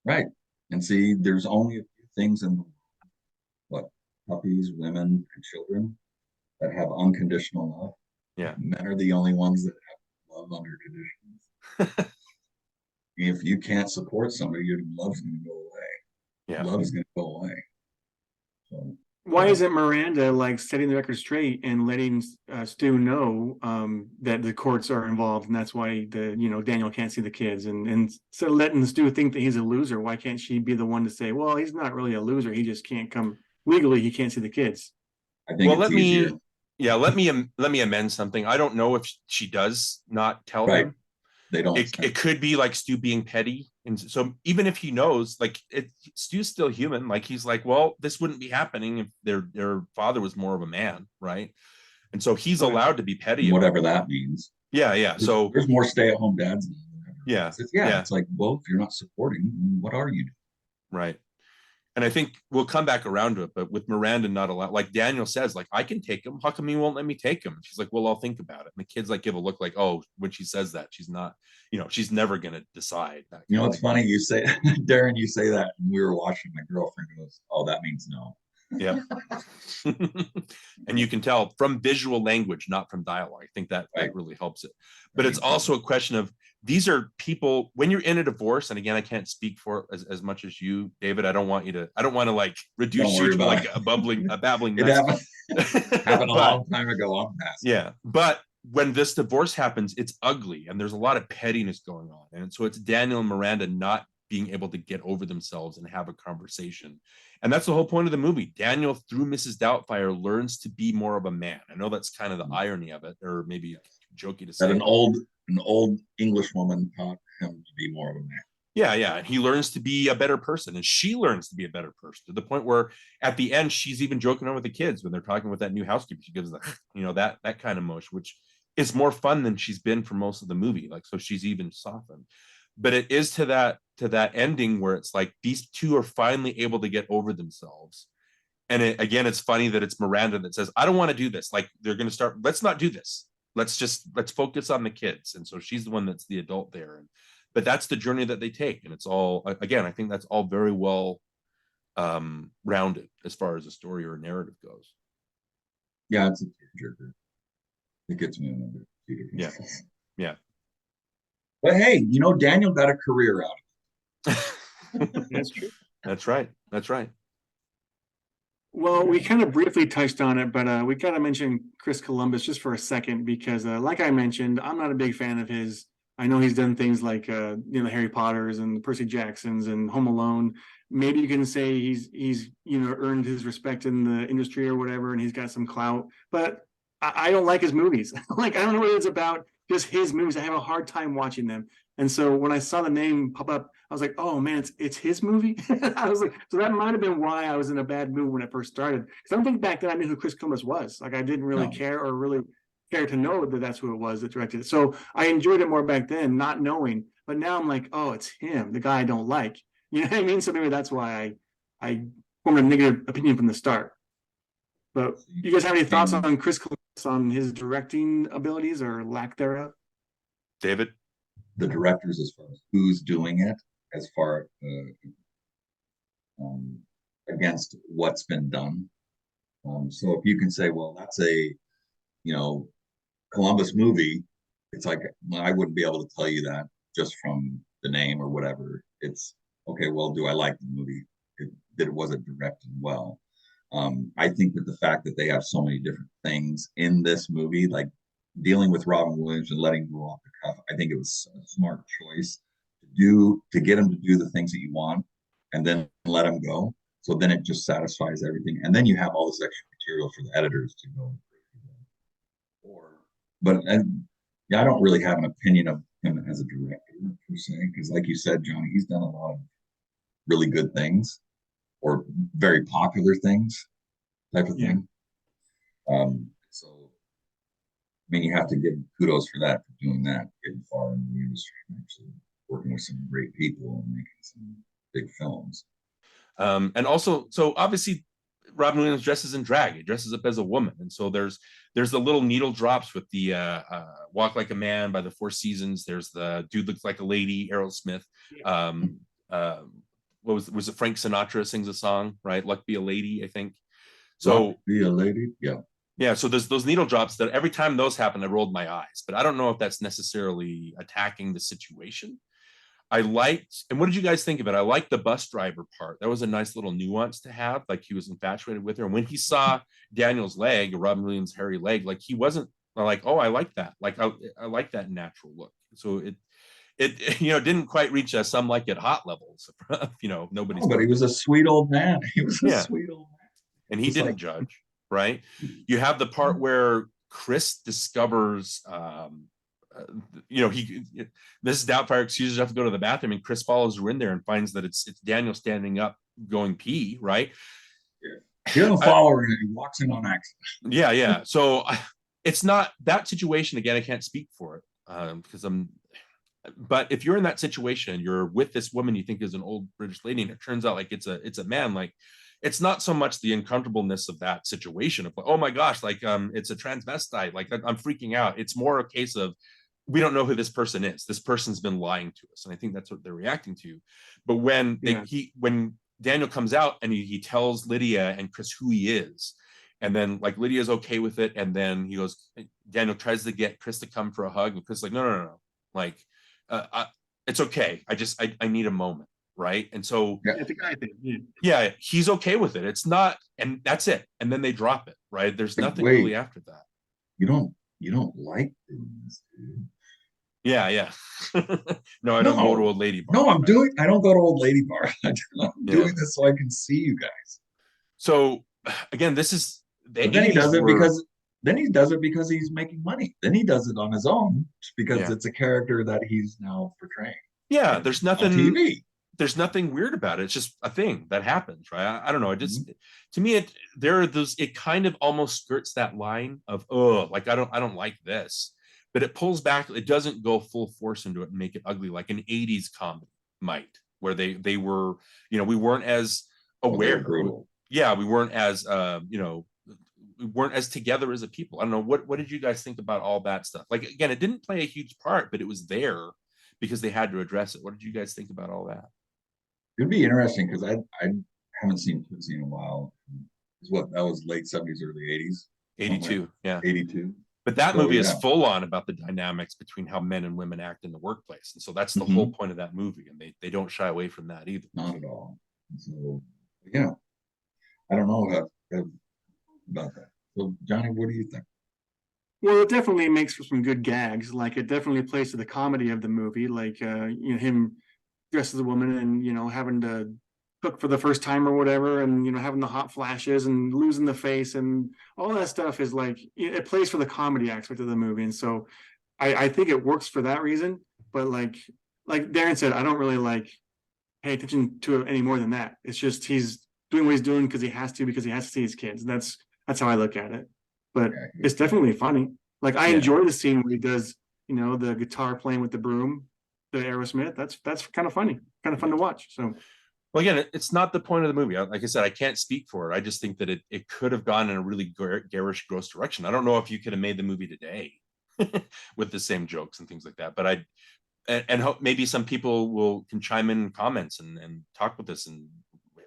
Right. And see, there's only a few things in the world, puppies, women, and children that have unconditional love. Yeah. Men are the only ones that have love under conditions. If you can't support somebody, your love's going to go away. Yeah. Love is going to go away. So, why isn't Miranda like setting the record straight and letting Stu know that the courts are involved, and that's why Daniel can't see the kids, and instead of letting Stu think that he's a loser, why can't she be the one to say, well, he's not really a loser, he just can't come legally, he can't see the kids? I think let me amend something. I don't know if she does not tell him. They don't. It could be like Stu being petty, and so even if he knows, like Stu's still human. Like he's like, well, this wouldn't be happening if their father was more of a man, right? And so he's allowed to be petty, whatever that means. Yeah. So there's more stay-at-home dads now. Yeah. It's like, well, if you're not supporting, what are you doing? Right. And I think we'll come back around to it, but with Miranda not allowed, like Daniel says, like, I can take him. How come he won't let me take him? She's like, well, I'll think about it. And the kids like give a look like, oh, when she says that, she's not, she's never gonna decide that. You know what's funny? You say, Darin, you say that, and we were watching. My girlfriend goes, "Oh, that means no." Yeah. And you can tell from visual language, not from dialogue. I think that really helps it. But it's also a question of, these are people, when you're in a divorce, and again, I can't speak for it as much as you, David. I don't want to like reduce you to like a babbling It happened a long time ago. I'm past. Yeah. But when this divorce happens, it's ugly and there's a lot of pettiness going on. And so it's Daniel and Miranda not being able to get over themselves and have a conversation. And that's the whole point of the movie. Daniel, through Mrs. Doubtfire, learns to be more of a man. I know that's kind of the irony of it, or maybe jokey to say. That an old English woman taught him to be more of a man. Yeah, yeah. And he learns to be a better person, and she learns to be a better person, to the point where at the end, she's even joking around with the kids when they're talking with that new housekeeper. She gives the, that kind of motion, which is more fun than she's been for most of the movie. Like, so she's even softened. But it is to that ending where it's like these two are finally able to get over themselves. And it's funny that it's Miranda that says, I don't want to do this. Like, they're going to start, let's not do this. Let's focus on the kids. And so she's the one that's the adult there. But that's the journey that they take. And it's all, again, I think that's all very well rounded as far as a story or a narrative goes. Yeah, it's a tearjerker. It gets me on the theater. Yeah. Yeah. But hey, Daniel got a career out of it. That's true. That's right. That's right. Well, we kind of briefly touched on it, but we got to mention Chris Columbus just for a second, because like I mentioned, I'm not a big fan of his. I know he's done things like, Harry Potters and Percy Jacksons and Home Alone. Maybe you can say he's earned his respect in the industry or whatever, and he's got some clout, but I don't like his movies. Like, I don't know what it's about. Just his movies, I have a hard time watching them. And so when I saw the name pop up, I was like, oh man, it's his movie. I was like, so that might have been why I was in a bad mood when it first started. Because I don't think back then I knew who Chris Columbus was. Like, I didn't really care or really care to know that that's who it was that directed it. So I enjoyed it more back then, not knowing. But now I'm like, oh, it's him, the guy I don't like. You know what I mean? So maybe that's why I formed a negative opinion from the start. But you guys have any thoughts on Chris Columbus, on his directing abilities or lack thereof? David? The directors, as far as who's doing it, as far against what's been done. So if you can say, well, that's a Columbus movie, it's like, I wouldn't be able to tell you that just from the name or whatever. It's okay, well, do I like the movie? Was it directed well? I think that the fact that they have so many different things in this movie, like dealing with Robin Williams and letting go off the cuff, I think it was a smart choice to get him to do the things that you want and then let him go. So then it just satisfies everything. And then you have all this extra material for the editors to go. I don't really have an opinion of him as a director per se, because like you said, Johnny, he's done a lot of really good things or very popular things type of thing. So, I mean, you have to give kudos for that, for doing that, getting far into the industry and actually working with some great people and making some big films. And also, so obviously Robin Williams dresses in drag. He dresses up as a woman. And so there's the little needle drops with the Walk Like a Man by the Four Seasons. There's the Dude Looks Like a Lady, Aerosmith. What was it? Frank Sinatra sings a song, right? Luck Be a Lady, I think. So Luck Be a Lady, yeah. Yeah, so there's those needle drops that every time those happen, I rolled my eyes. But I don't know if that's necessarily attacking the situation. I liked, and what did you guys think of it? I liked the bus driver part. That was a nice little nuance to have. Like, he was infatuated with her. And when he saw Daniel's leg, Robin Williams' hairy leg, like, he wasn't like, oh, I like that. Like, I like that natural look. So it didn't quite reach some like it hot levels. Nobody's. But he was a sweet old man. He was a sweet old man. And he didn't judge, right? You have the part where Chris discovers, Mrs. Doubtfire excuses herself to go to the bathroom, and Chris follows her in there and finds that it's Daniel standing up going pee, right? Yeah. He doesn't follow her, and he walks in on accident. Yeah. So it's not that situation. Again, I can't speak for it because But if you're in that situation, you're with this woman you think is an old British lady, and it turns out like it's a man, like it's not so much the uncomfortableness of that situation of like, oh my gosh, like it's a transvestite, like I'm freaking out. It's more a case of we don't know who this person is. This person's been lying to us, and I think that's what they're reacting to. But when when Daniel comes out and he tells Lydia and Chris who he is, and then like Lydia's okay with it, and then he goes, Daniel tries to get Chris to come for a hug, and Chris is like, no, like it's okay. I need a moment, right? And so the guy thing. yeah, he's okay with it. It's not, and that's it. And then they drop it, right? There's nothing really after that. You don't like doing this, dude. Yeah. No, I don't go to old lady bar. No, I don't go to old lady bar. I'm doing this so I can see you guys. So again, this is then he does it because he's making money. Then he does it on his own because it's a character that he's now portraying. Yeah, there's nothing on TV. There's nothing weird about it. It's just a thing that happens, right? I don't know. It just to me, it kind of almost skirts that line of like I don't like this, but it pulls back. It doesn't go full force into it and make it ugly like an 80s comedy might, where they were, we weren't as aware. Yeah, we weren't as we weren't as together as a people. I don't know. What did you guys think about all that stuff? Like again, it didn't play a huge part, but it was there because they had to address it. What did you guys think about all that? It'd be interesting because I haven't seen Tootsie in a while. That was late 70s, early 80s. 82, yeah. 82. But that movie is full on about the dynamics between how men and women act in the workplace. And so that's the whole point of that movie. And they don't shy away from that either. Not at all. So yeah. I don't know about that. So Johnny, what do you think? Well, it definitely makes for some good gags. Like it definitely plays to the comedy of the movie. Like him dressed as a woman and having to cook for the first time or whatever, and having the hot flashes and losing the face and all that stuff is like it plays for the comedy aspect of the movie. And so I think it works for that reason. But like Darin said, I don't really pay attention to it any more than that. It's just he's doing what he's doing because he has to see his kids. And that's how I look at it. But it's definitely funny. Like I enjoy the scene where he does, the guitar playing with the broom, the Aerosmith. That's kind of funny, kind of fun to watch. So, well, again, it's not the point of the movie. Like I said, I can't speak for it. I just think that it could have gone in a really garish, gross direction. I don't know if you could have made the movie today with the same jokes and things like that. But and hope maybe some people can chime in comments and talk with us, and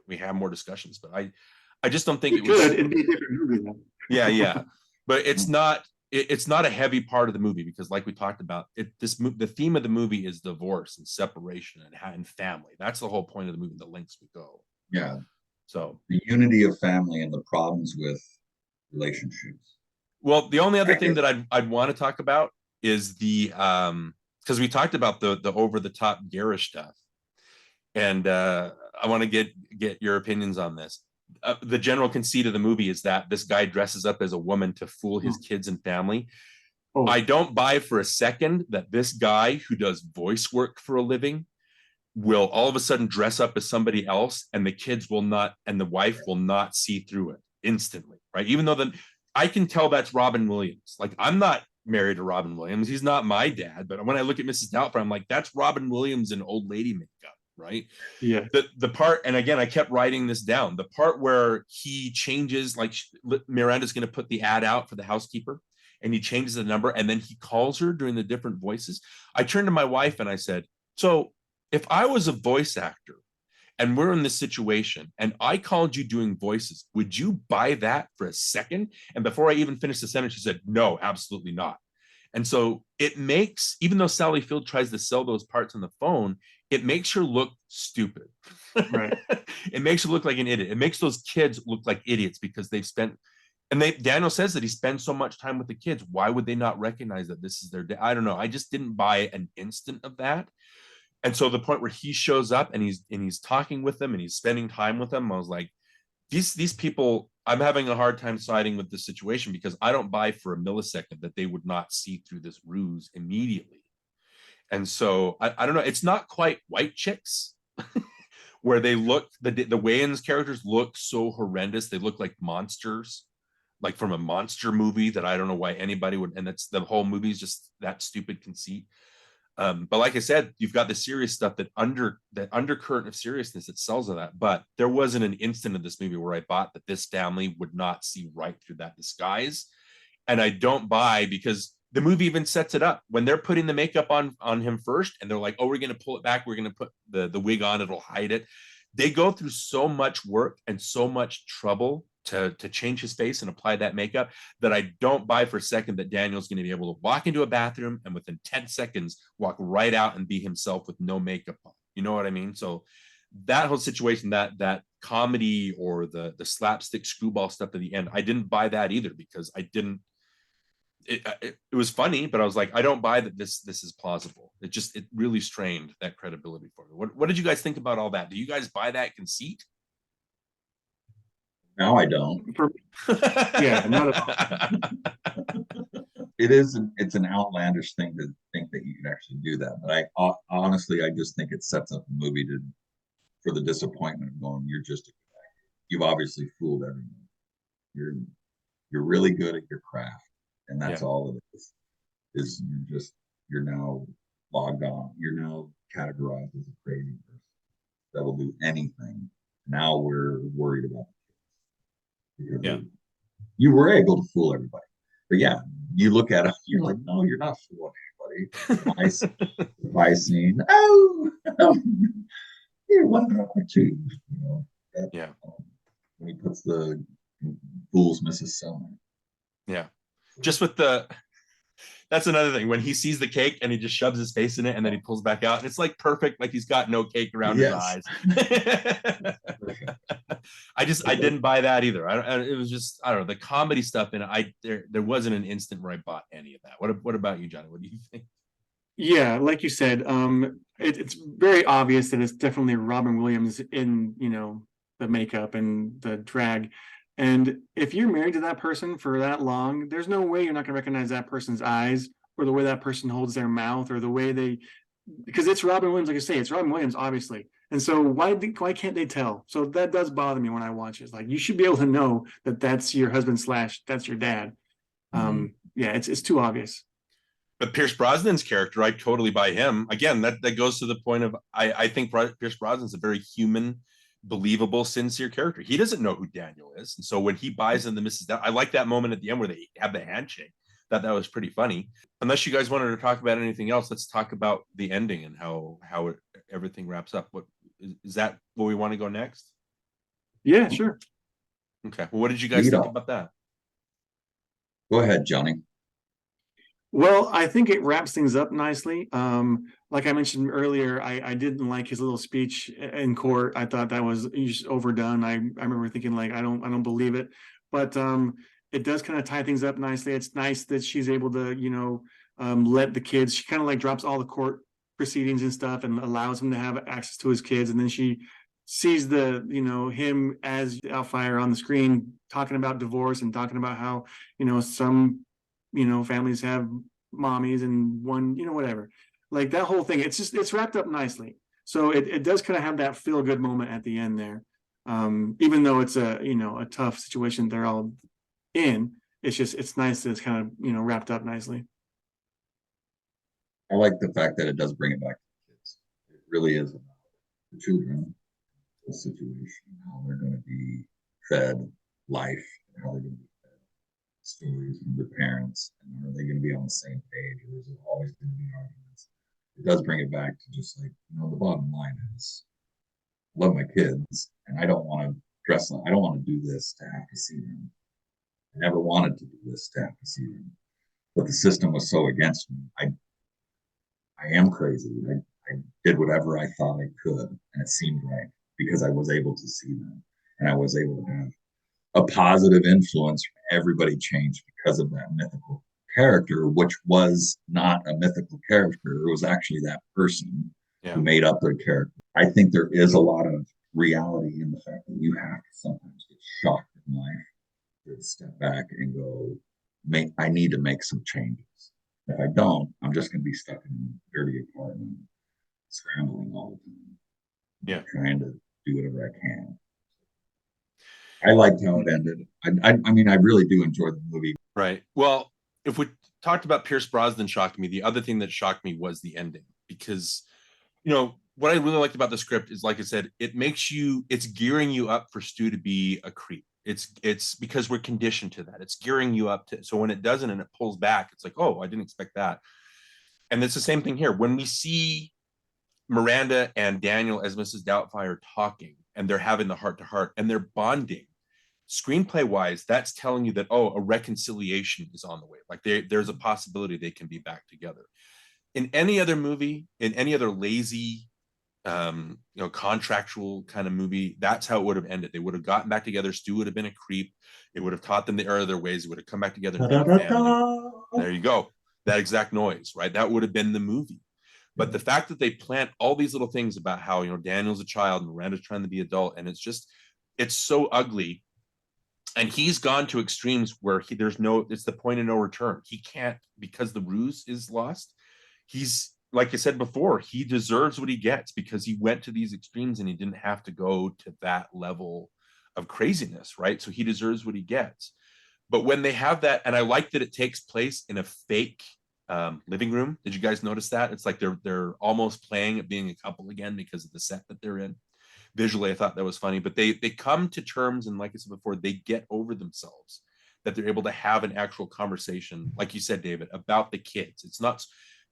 we have more discussions. But I just don't think it'd be a different movie though. Yeah. But it's not a heavy part of the movie because like we talked about the theme of the movie is divorce and separation and family. That's the whole point of the movie, the lengths we go. Yeah. So the unity of family and the problems with relationships. Well, the only other thing that I'd want to talk about is the because we talked about the over the top garish stuff, and I want to get your opinions on this. The general conceit of the movie is that this guy dresses up as a woman to fool his kids and family. I don't buy for a second that this guy who does voice work for a living will all of a sudden dress up as somebody else, and the kids will not, and the wife will not see through it instantly, right? Even though I can tell that's Robin Williams. Like I'm not married to Robin Williams. He's not my dad, but when I look at Mrs. Doubtfire, I'm like, that's Robin Williams in old lady makeup. Right. Yeah. The part, and again, I kept writing this down. The part where he changes, like Miranda's going to put the ad out for the housekeeper, and he changes the number, and then he calls her during the different voices. I turned to my wife and I said, "So, if I was a voice actor, and we're in this situation, and I called you doing voices, would you buy that for a second?" And before I even finished the sentence, she said, "No, absolutely not." And so it makes, even though Sally Field tries to sell those parts on the phone, it makes her look stupid. Right. It makes her look like an idiot. It makes those kids look like idiots because they've spent, and Daniel says that he spends so much time with the kids. Why would they not recognize that this is their dad? I don't know. I just didn't buy an instant of that. And so the point where he shows up and he's talking with them and he's spending time with them, I was like, these people, I'm having a hard time siding with this situation because I don't buy for a millisecond that they would not see through this ruse immediately. And so I don't know. It's not quite White Chicks where they look, the Wayans characters look so horrendous. They look like monsters, like from a monster movie that I don't know why anybody would, and that's the whole movie is just that stupid conceit. But like I said, you've got the serious stuff that undercurrent of seriousness that sells of that. But there wasn't an instant of this movie where I bought that this family would not see right through that disguise. And I don't buy, because the movie even sets it up when they're putting the makeup on him first, and they're like, oh, we're going to pull it back, we're going to put the wig on, it'll hide it. They go through so much work and so much trouble to change his face and apply that makeup, that I don't buy for a second that Daniel's going to be able to walk into a bathroom and within 10 seconds walk right out and be himself with no makeup on. You know what I mean? So that whole situation, that comedy or the slapstick screwball stuff at the end, I didn't buy that either, because I didn't. It was funny, but I was like, I don't buy that this is plausible. It really strained that credibility for me. What did you guys think about all that? Do you guys buy that conceit? Now I don't. Yeah, not at all. It's an outlandish thing to think that you can actually do that. But I honestly, I just think it sets up the movie for the disappointment of going, you've obviously fooled everyone. You're really good at your craft, and that's all it is you're now logged on. You're now categorized as a crazy person that will do anything. Now we're worried about it. Because you were able to fool everybody. But yeah, you look at it, you're like, no, you're not fooling anybody. My scene, you're one drop or two. When he puts the fools Mrs. Selma. Yeah. Just with that's another thing. When he sees the cake and he just shoves his face in it and then he pulls back out, and it's like perfect, like he's got no cake around his eyes. I didn't buy that either. It was just, I don't know, the comedy stuff, and there wasn't an instant where I bought any of that. What about you, Johnny? What do you think? Yeah, like you said, it's very obvious that it's definitely Robin Williams in, the makeup and the drag. And if you're married to that person for that long, there's no way you're not going to recognize that person's eyes, or the way that person holds their mouth, or the way because it's Robin Williams, like I say, it's Robin Williams, obviously. And so why can't they tell? So that does bother me when I watch it. It's like, you should be able to know that that's your husband / that's your dad. Yeah, it's too obvious. But Pierce Brosnan's character, I totally buy him. Again, that goes to the point of, I think Pierce Brosnan's a very human, believable, sincere character. He doesn't know who Daniel is. And so when he buys into Mrs. I like that moment at the end where they have the handshake. That was pretty funny. Unless you guys wanted to talk about anything else, let's talk about the ending and how everything wraps up. What is that where we want to go next? Yeah, sure. Okay. Well, what did you guys think about that? Go ahead, Johnny. Well, I think it wraps things up nicely. Like I mentioned earlier, I didn't like his little speech in court. I thought that was just overdone. I remember thinking, like, I don't believe it. But it does kind of tie things up nicely. It's nice that she's able to, let the kids. She kind of like drops all the court proceedings and stuff and allows him to have access to his kids. And then she sees him as Doubtfire on the screen talking about divorce and talking about how, some families have mommies and one, whatever, like that whole thing. It's wrapped up nicely. So it does kind of have that feel good moment at the end there. Even though it's a tough situation they're all in, it's nice that it's kind of, wrapped up nicely. I like the fact that it does bring it back to the kids. It really is about the children, the situation, how they're going to be fed life, and how they're going to be stories from their parents, and are they going to be on the same page, or is it always going to be arguments? It does bring it back to just like, the bottom line is, I love my kids, and I don't want to I don't want to do this to have to see them. I never wanted to do this to have to see them, but the system was so against me. I am crazy. I did whatever I thought I could, and it seemed right, because I was able to see them, and I was able to have a positive influence. Everybody changed because of that mythical character, which was not a mythical character. It was actually that person who made up their character. I think there is a lot of reality in the fact that you have to sometimes get shocked in life to step back and go, I need to make some changes. If I don't, I'm just going to be stuck in a dirty apartment, scrambling all the time, trying to do whatever I can. I liked how it ended. I mean, I really do enjoy the movie. Right. Well, if we talked about Pierce Brosnan shocking me, the other thing that shocked me was the ending, because, what I really liked about the script is, like I said, it's gearing you up for Stu to be a creep. It's because we're conditioned to that. It's gearing you up to, so when it doesn't and it pulls back, it's like, oh, I didn't expect that. And it's the same thing here. When we see Miranda and Daniel as Mrs. Doubtfire talking, and they're having the heart to heart and they're bonding, screenplay wise, that's telling you that, oh, a reconciliation is on the way. Like there's a possibility they can be back together. In any other movie, in any other lazy, contractual kind of movie, that's how it would have ended. They would have gotten back together. Stu would have been a creep. It would have taught them the error of their ways. It would have come back together and been a family. There you go. That exact noise, right? That would have been the movie. But the fact that they plant all these little things about how, Daniel's a child and Miranda's trying to be adult, and it's so ugly. And he's gone to extremes where it's the point of no return. He can't, because the ruse is lost. He's, like I said before, he deserves what he gets because he went to these extremes and he didn't have to go to that level of craziness, right? So he deserves what he gets. But when they have that, and I like that it takes place in a fake living room. Did you guys notice that? It's like they're almost playing at being a couple again because of the set that they're in. Visually, I thought that was funny, but they come to terms, and like I said before, they get over themselves, that they're able to have an actual conversation, like you said, David, about the kids. It's not,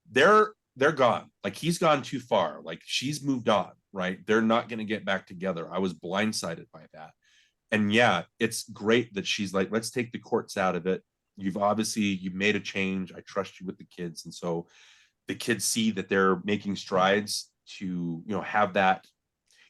they're gone. Like, he's gone too far. Like, she's moved on, right? They're not going to get back together. I was blindsided by that. And yeah, it's great that she's like, let's take the courts out of it. You've made a change. I trust you with the kids. And so the kids see that they're making strides to, have that,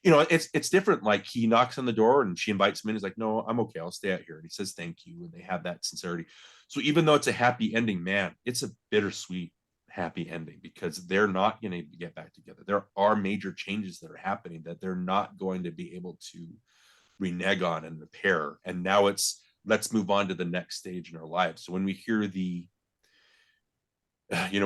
it's different. Like, he knocks on the door and she invites him in. He's like, no, I'm okay. I'll stay out here. And he says, thank you. And they have that sincerity. So even though it's a happy ending, man, it's a bittersweet happy ending, because they're not going to get back together. There are major changes that are happening that they're not going to be able to renege on and repair. And now let's move on to the next stage in our lives. So when we hear we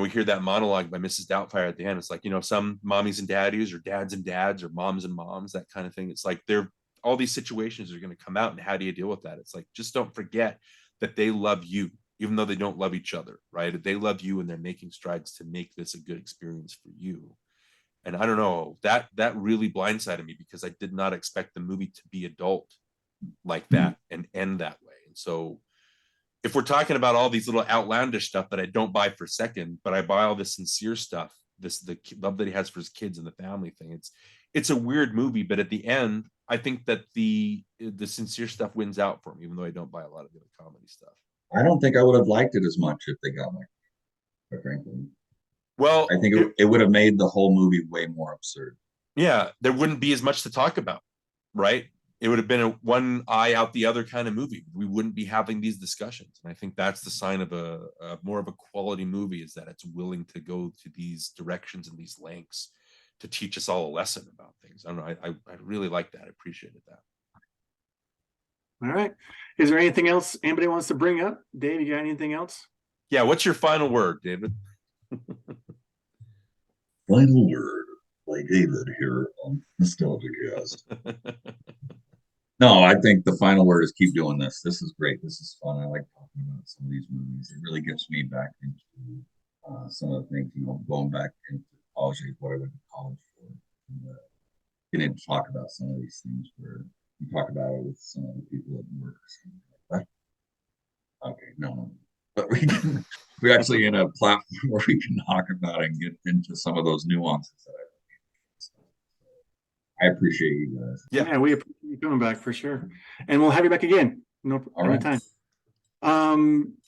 hear that monologue by Mrs. Doubtfire at the end, it's like, some mommies and daddies, or dads and dads, or moms and moms, that kind of thing. It's like all these situations are going to come out, and how do you deal with that? It's like, just don't forget that they love you, even though they don't love each other, right? They love you, and they're making strides to make this a good experience for you. And I don't know, that really blindsided me, because I did not expect the movie to be adult like that and end that way. And so if we're talking about all these little outlandish stuff that I don't buy for a second, but I buy all this sincere stuff, the love that he has for his kids and the family thing, it's a weird movie, but at the end, I think that the sincere stuff wins out for me, even though I don't buy a lot of the other comedy stuff. I don't think I would have liked it as much if they got like, quite frankly. Well, I think it would have made the whole movie way more absurd. Yeah, there wouldn't be as much to talk about, right? It would have been a one eye out the other kind of movie. We wouldn't be having these discussions. And I think that's the sign of a more of a quality movie, is that it's willing to go to these directions and these lengths to teach us all a lesson about things. I don't know. I really like that. I appreciated that. All right. Is there anything else anybody wants to bring up? Dave, you got anything else? Yeah. What's your final word, David? Final word by David here on NostalgiaCast. No, I think the final word is keep doing this. This is great. This is fun. I like talking about some of these movies. It really gets me back into some of the things, going back into college, what I went to college for. And, getting to talk about some of these things where you talk about it with some of the people at work or something like that. Okay, no. But we're actually in a platform where we can talk about it and get into some of those nuances that I appreciate you guys. Yeah, we appreciate you coming back for sure. And we'll have you back again. No, anytime.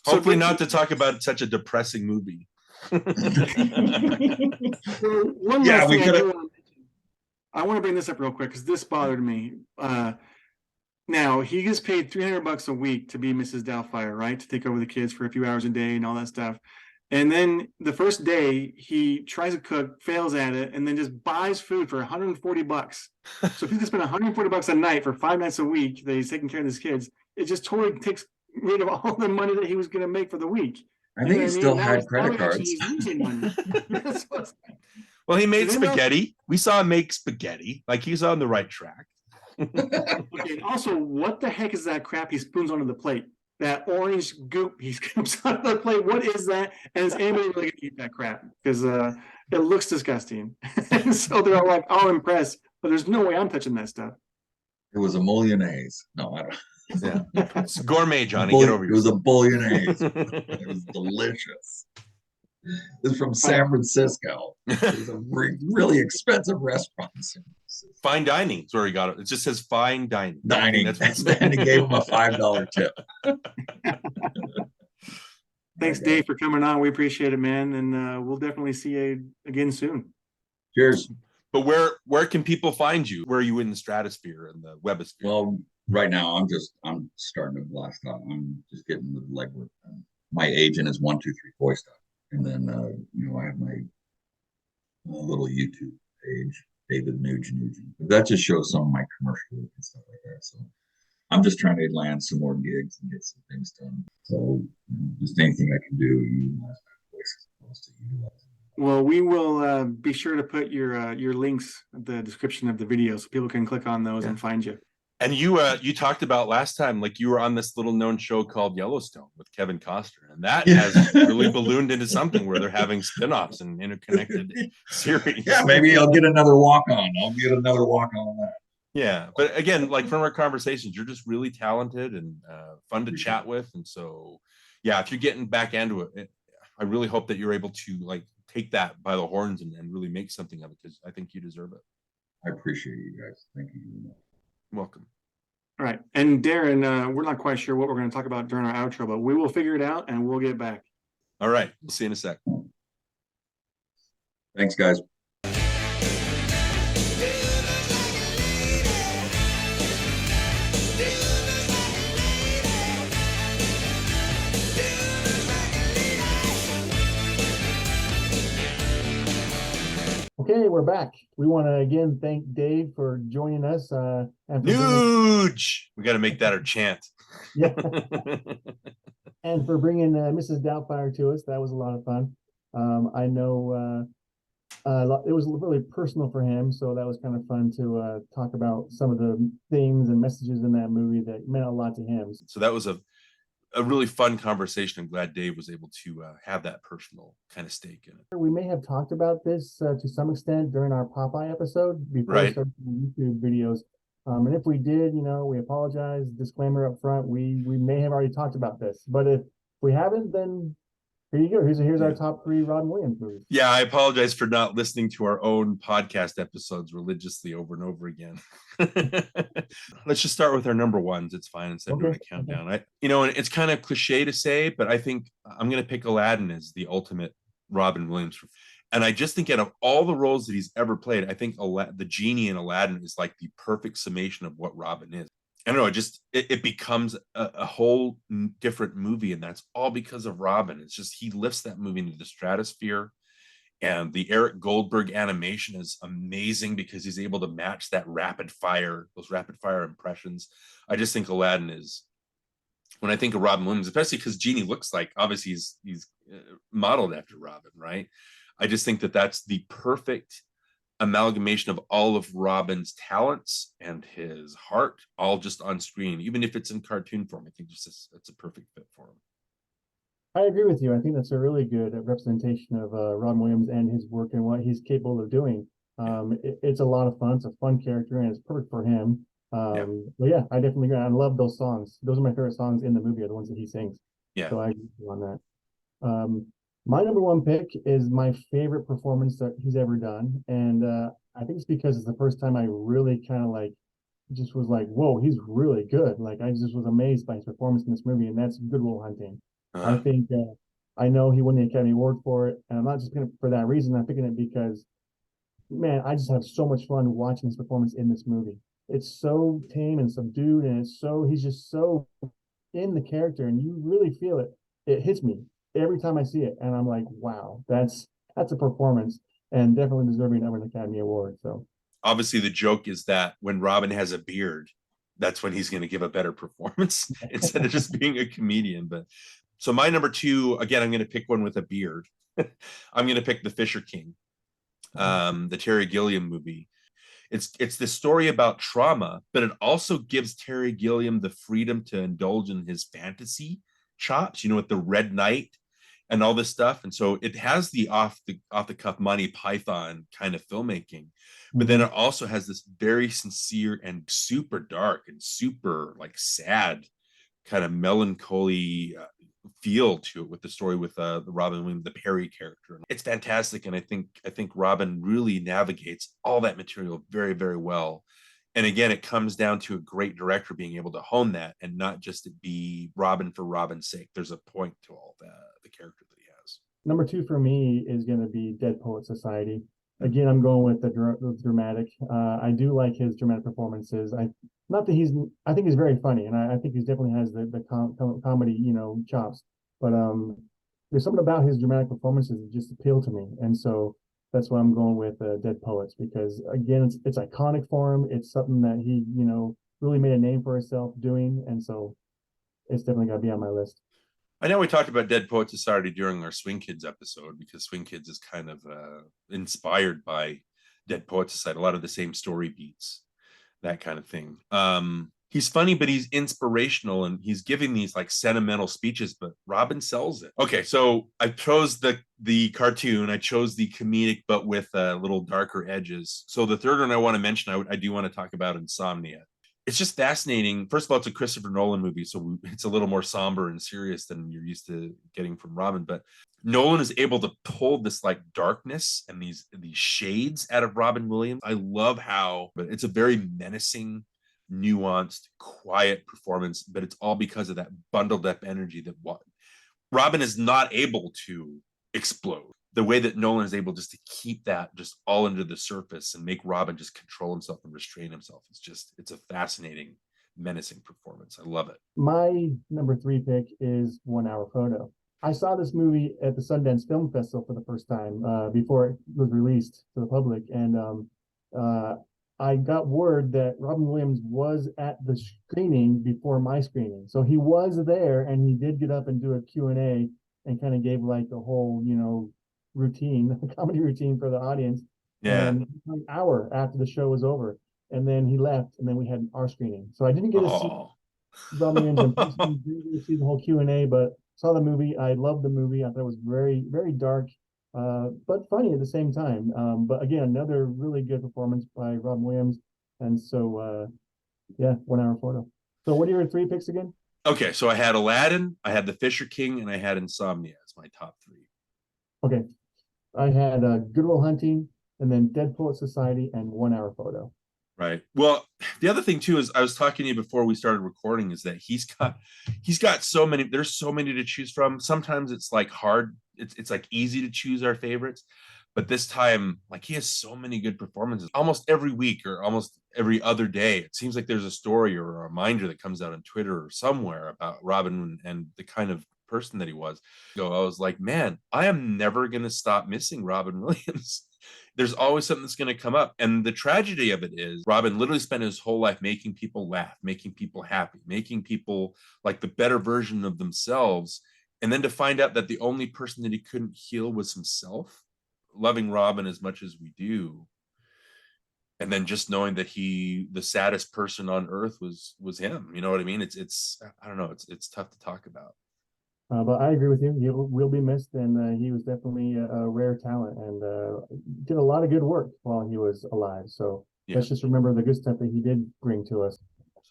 Hopefully not to talk about such a depressing movie. One last thing I want to bring this up real quick, because this bothered me. Now, he gets paid $300 a week to be Mrs. Doubtfire, right? To take over the kids for a few hours a day and all that stuff. And then the first day he tries to cook, fails at it, and then just buys food for $140. So if he's gonna spend $140 a night for 5 nights a week that he's taking care of his kids, it just totally takes rid of all the money that he was gonna make for the week. I think he still had credit cards. He's losing money. Well, he made spaghetti. We saw him make spaghetti. Like, he's on the right track. Okay, and also, what the heck is that crap he spoons onto the plate? that orange goop he comes out of the plate. What is that? And is anybody really gonna eat that crap? Because it looks disgusting. And so they're all like, all impressed, but there's no way I'm touching that stuff. It was a bouillonnaise. No, I don't. Yeah, it's gourmet, Johnny. Get over It was a yourself. bouillonnaise. It was delicious. It's from San Francisco. It was a really expensive restaurant. Fine dining is where he got it. It just says fine dining. Dining. That's what it says. And he gave him a $5 tip. Thanks, Dave, for coming on. We appreciate it, man. And we'll definitely see you again soon. Cheers. But where can people find you? Where are you in the stratosphere and the webosphere? Well, right now I'm starting to blast out. I'm just getting the legwork done. My agent is 123 Voice Talk. And then I have my little YouTube page, David Nugent. That just shows some of my commercial work and stuff like that. So I'm just trying to land some more gigs and get some things done. So just anything I can do, utilize my voice as opposed to utilizing. Well, we will be sure to put your links in the description of the video so people can click on those and find you. And you talked about last time, like you were on this little known show called Yellowstone with Kevin Costner, and that has really ballooned into something where they're having spinoffs and interconnected series. Yeah, maybe I'll get another walk on. That. Yeah, but again, like from our conversations, you're just really talented and fun to chat with, and so yeah, if you're getting back into it, I really hope that you're able to like take that by the horns and really make something of it, because I think you deserve it. I appreciate you guys. Thank you very much. Welcome. All right. And Darin, we're not quite sure what we're going to talk about during our outro, but we will figure it out and we'll get back. All right. We'll see you in a sec. Thanks, guys. Okay, we're back. We want to again thank Dave for joining us. And for Nuge! We got to make that our chant. Yeah. And for bringing Mrs. Doubtfire to us. That was a lot of fun. I know it was really personal for him, so that was kind of fun to talk about some of the things and messages in that movie that meant a lot to him. So that was a really fun conversation. I'm glad Dave was able to have that personal kind of stake in it. We may have talked about this to some extent during our Popeye episode before we started the YouTube videos. And if we did, we apologize. Disclaimer up front, we may have already talked about this. But if we haven't, then here you go. Here's our top 3 Robin Williams movies. Yeah, I apologize for not listening to our own podcast episodes religiously over and over again. Let's just start with our number ones. It's fine instead of doing a countdown. And it's kind of cliche to say, but I think I'm going to pick Aladdin as the ultimate Robin Williams. And I just think out of all the roles that he's ever played, I think the genie in Aladdin is like the perfect summation of what Robin is. I don't know, it becomes a whole different movie, and that's all because of Robin. It's just he lifts that movie into the stratosphere, and the Eric Goldberg animation is amazing because he's able to match those rapid fire impressions. I just think Aladdin is, when I think of Robin Williams, especially because Genie looks like, obviously he's modeled after Robin, right? I just think that that's the perfect amalgamation of all of Robin's talents and his heart, all just on screen. Even if it's in cartoon form, I think it's a perfect fit for him. I agree with you. I think that's a really good representation of Robin Williams and his work and what he's capable of doing. It's a lot of fun. It's a fun character, and it's perfect for him. But yeah, I definitely agree. I love those songs. Those are my favorite songs in the movie, are the ones that he sings. Yeah. So I agree with you on that. My number 1 pick is my favorite performance that he's ever done. And I think it's because it's the first time I really kind of just was like, whoa, he's really good. Like, I just was amazed by his performance in this movie, and that's Good Will Hunting. I think, I know he won the Academy Award for it, and I'm not just picking it for that reason. I'm picking it because, man, I just have so much fun watching his performance in this movie. It's so tame and subdued, and he's just so in the character, and you really feel it. It hits me every time I see it, and I'm like, wow, that's a performance, and definitely deserving of an Academy Award. So obviously the joke is that when Robin has a beard, that's when he's going to give a better performance instead of just being a comedian. But so my number 2, again, I'm going to pick one with a beard. I'm going to pick The Fisher King, the Terry Gilliam movie. it's this story about trauma, but it also gives Terry Gilliam the freedom to indulge in his fantasy chops, with the Red Knight and all this stuff. And so it has the off the cuff Monty Python kind of filmmaking, but then it also has this very sincere and super dark and super like sad kind of melancholy feel to it with the story with the Robin Williams, the Perry character. It's fantastic, and I think Robin really navigates all that material very, very well. And again, it comes down to a great director being able to hone that and not just to be Robin for Robin's sake. There's a point to all the character that he has. Number 2 for me is going to be Dead Poet Society. Again, I'm going with the dramatic. I do like his dramatic performances. I think he's very funny, and I think he definitely has the comedy, chops. But there's something about his dramatic performances that just appeal to me, and so that's why I'm going with Dead Poets, because again, it's iconic for him. It's something that he, really made a name for himself doing, and so it's definitely got to be on my list. I know we talked about Dead Poet Society during our Swing Kids episode, because Swing Kids is kind of inspired by Dead Poet Society, a lot of the same story beats, that kind of thing. He's funny, but he's inspirational, and he's giving these like sentimental speeches, but Robin sells it. Okay, so I chose the cartoon, I chose the comedic, but with little darker edges. So the third one I want to mention, I do want to talk about Insomnia. It's just fascinating. First of all, it's a Christopher Nolan movie, so it's a little more somber and serious than you're used to getting from Robin. But Nolan is able to pull this like darkness and these shades out of Robin Williams. I love how, but it's a very menacing, nuanced, quiet performance, but it's all because of that bundled up energy that Robin is not able to explode. The way that Nolan is able just to keep that just all under the surface and make Robin just control himself and restrain himself. It's a fascinating, menacing performance. I love it. My number 3 pick is 1 Hour Photo. I saw this movie at the Sundance Film Festival for the first time before it was released to the public. And I got word that Robin Williams was at the screening before my screening. So he was there, and he did get up and do a Q&A and kind of gave like the whole, routine, comedy routine for the audience. Yeah. And an hour after the show was over, and then he left, and then we had our screening. So I didn't get to see Robin Williams in person, didn't get to see the whole Q&A, but saw the movie. I loved the movie. I thought it was very, very dark, but funny at the same time. But again, another really good performance by Robin Williams. And so, 1 Hour Photo. So what are your 3 picks again? Okay, so I had Aladdin, I had The Fisher King, and I had Insomnia as my top 3. Okay. I had Good Will Hunting, and then Dead Poet Society, and 1 Hour Photo. Right. Well, the other thing too is I was talking to you before we started recording is that he's got so many. There's so many to choose from. Sometimes it's like hard. It's like easy to choose our favorites, but this time, like, he has so many good performances. Almost every week or almost every other day, it seems like there's a story or a reminder that comes out on Twitter or somewhere about Robin and the kind of person that he was. So I was like, man, I am never going to stop missing Robin Williams. There's always something that's going to come up. And the tragedy of it is Robin literally spent his whole life making people laugh, making people happy, making people like the better version of themselves. And then to find out that the only person that he couldn't heal was himself, loving Robin as much as we do. And then just knowing that the saddest person on earth was him. You know what I mean? It's I don't know. It's tough to talk about. But I agree with you. He will be missed, and he was definitely a rare talent, and did a lot of good work while he was alive. So let's just remember the good stuff that he did bring to us.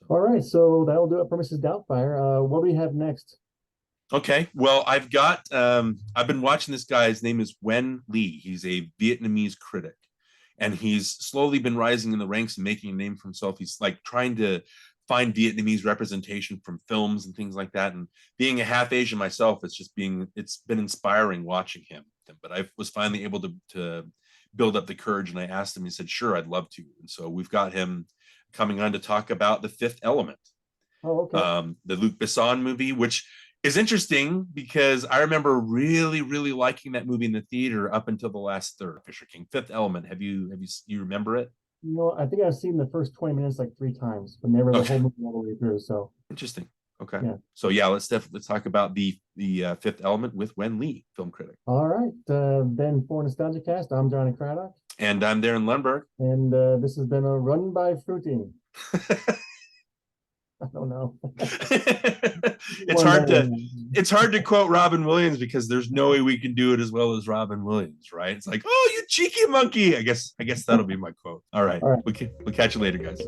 All right, so that'll do it for Mrs. Doubtfire. What do we have next? Okay, well, I've been watching this guy. His name is Wen Lee. He's a Vietnamese critic, and he's slowly been rising in the ranks and making a name for himself. He's like trying to find Vietnamese representation from films and things like that. And being a half Asian myself, it's been inspiring watching him. But I was finally able to build up the courage, and I asked him. He said, "Sure, I'd love to." And so we've got him coming on to talk about The Fifth Element, the Luc Besson movie, which is interesting because I remember really, really liking that movie in the theater up until the last third. Fisher King, Fifth Element. You remember it? I think I've seen the first 20 minutes like 3 times, but never the whole movie all the way through. So interesting. Okay. Yeah. So let's talk about the Fifth Element with Wen Lee, film critic. All right. Then for NostalgiaCast, I'm Jonny Craddock. And I'm Darin Lundberg. And this has been a run by Fruity. I don't know. It's hard to quote Robin Williams because there's no way we can do it as well as Robin Williams, right? It's like, oh, you cheeky monkey. I guess that'll be my quote. All right. All right. We'll catch you later, guys.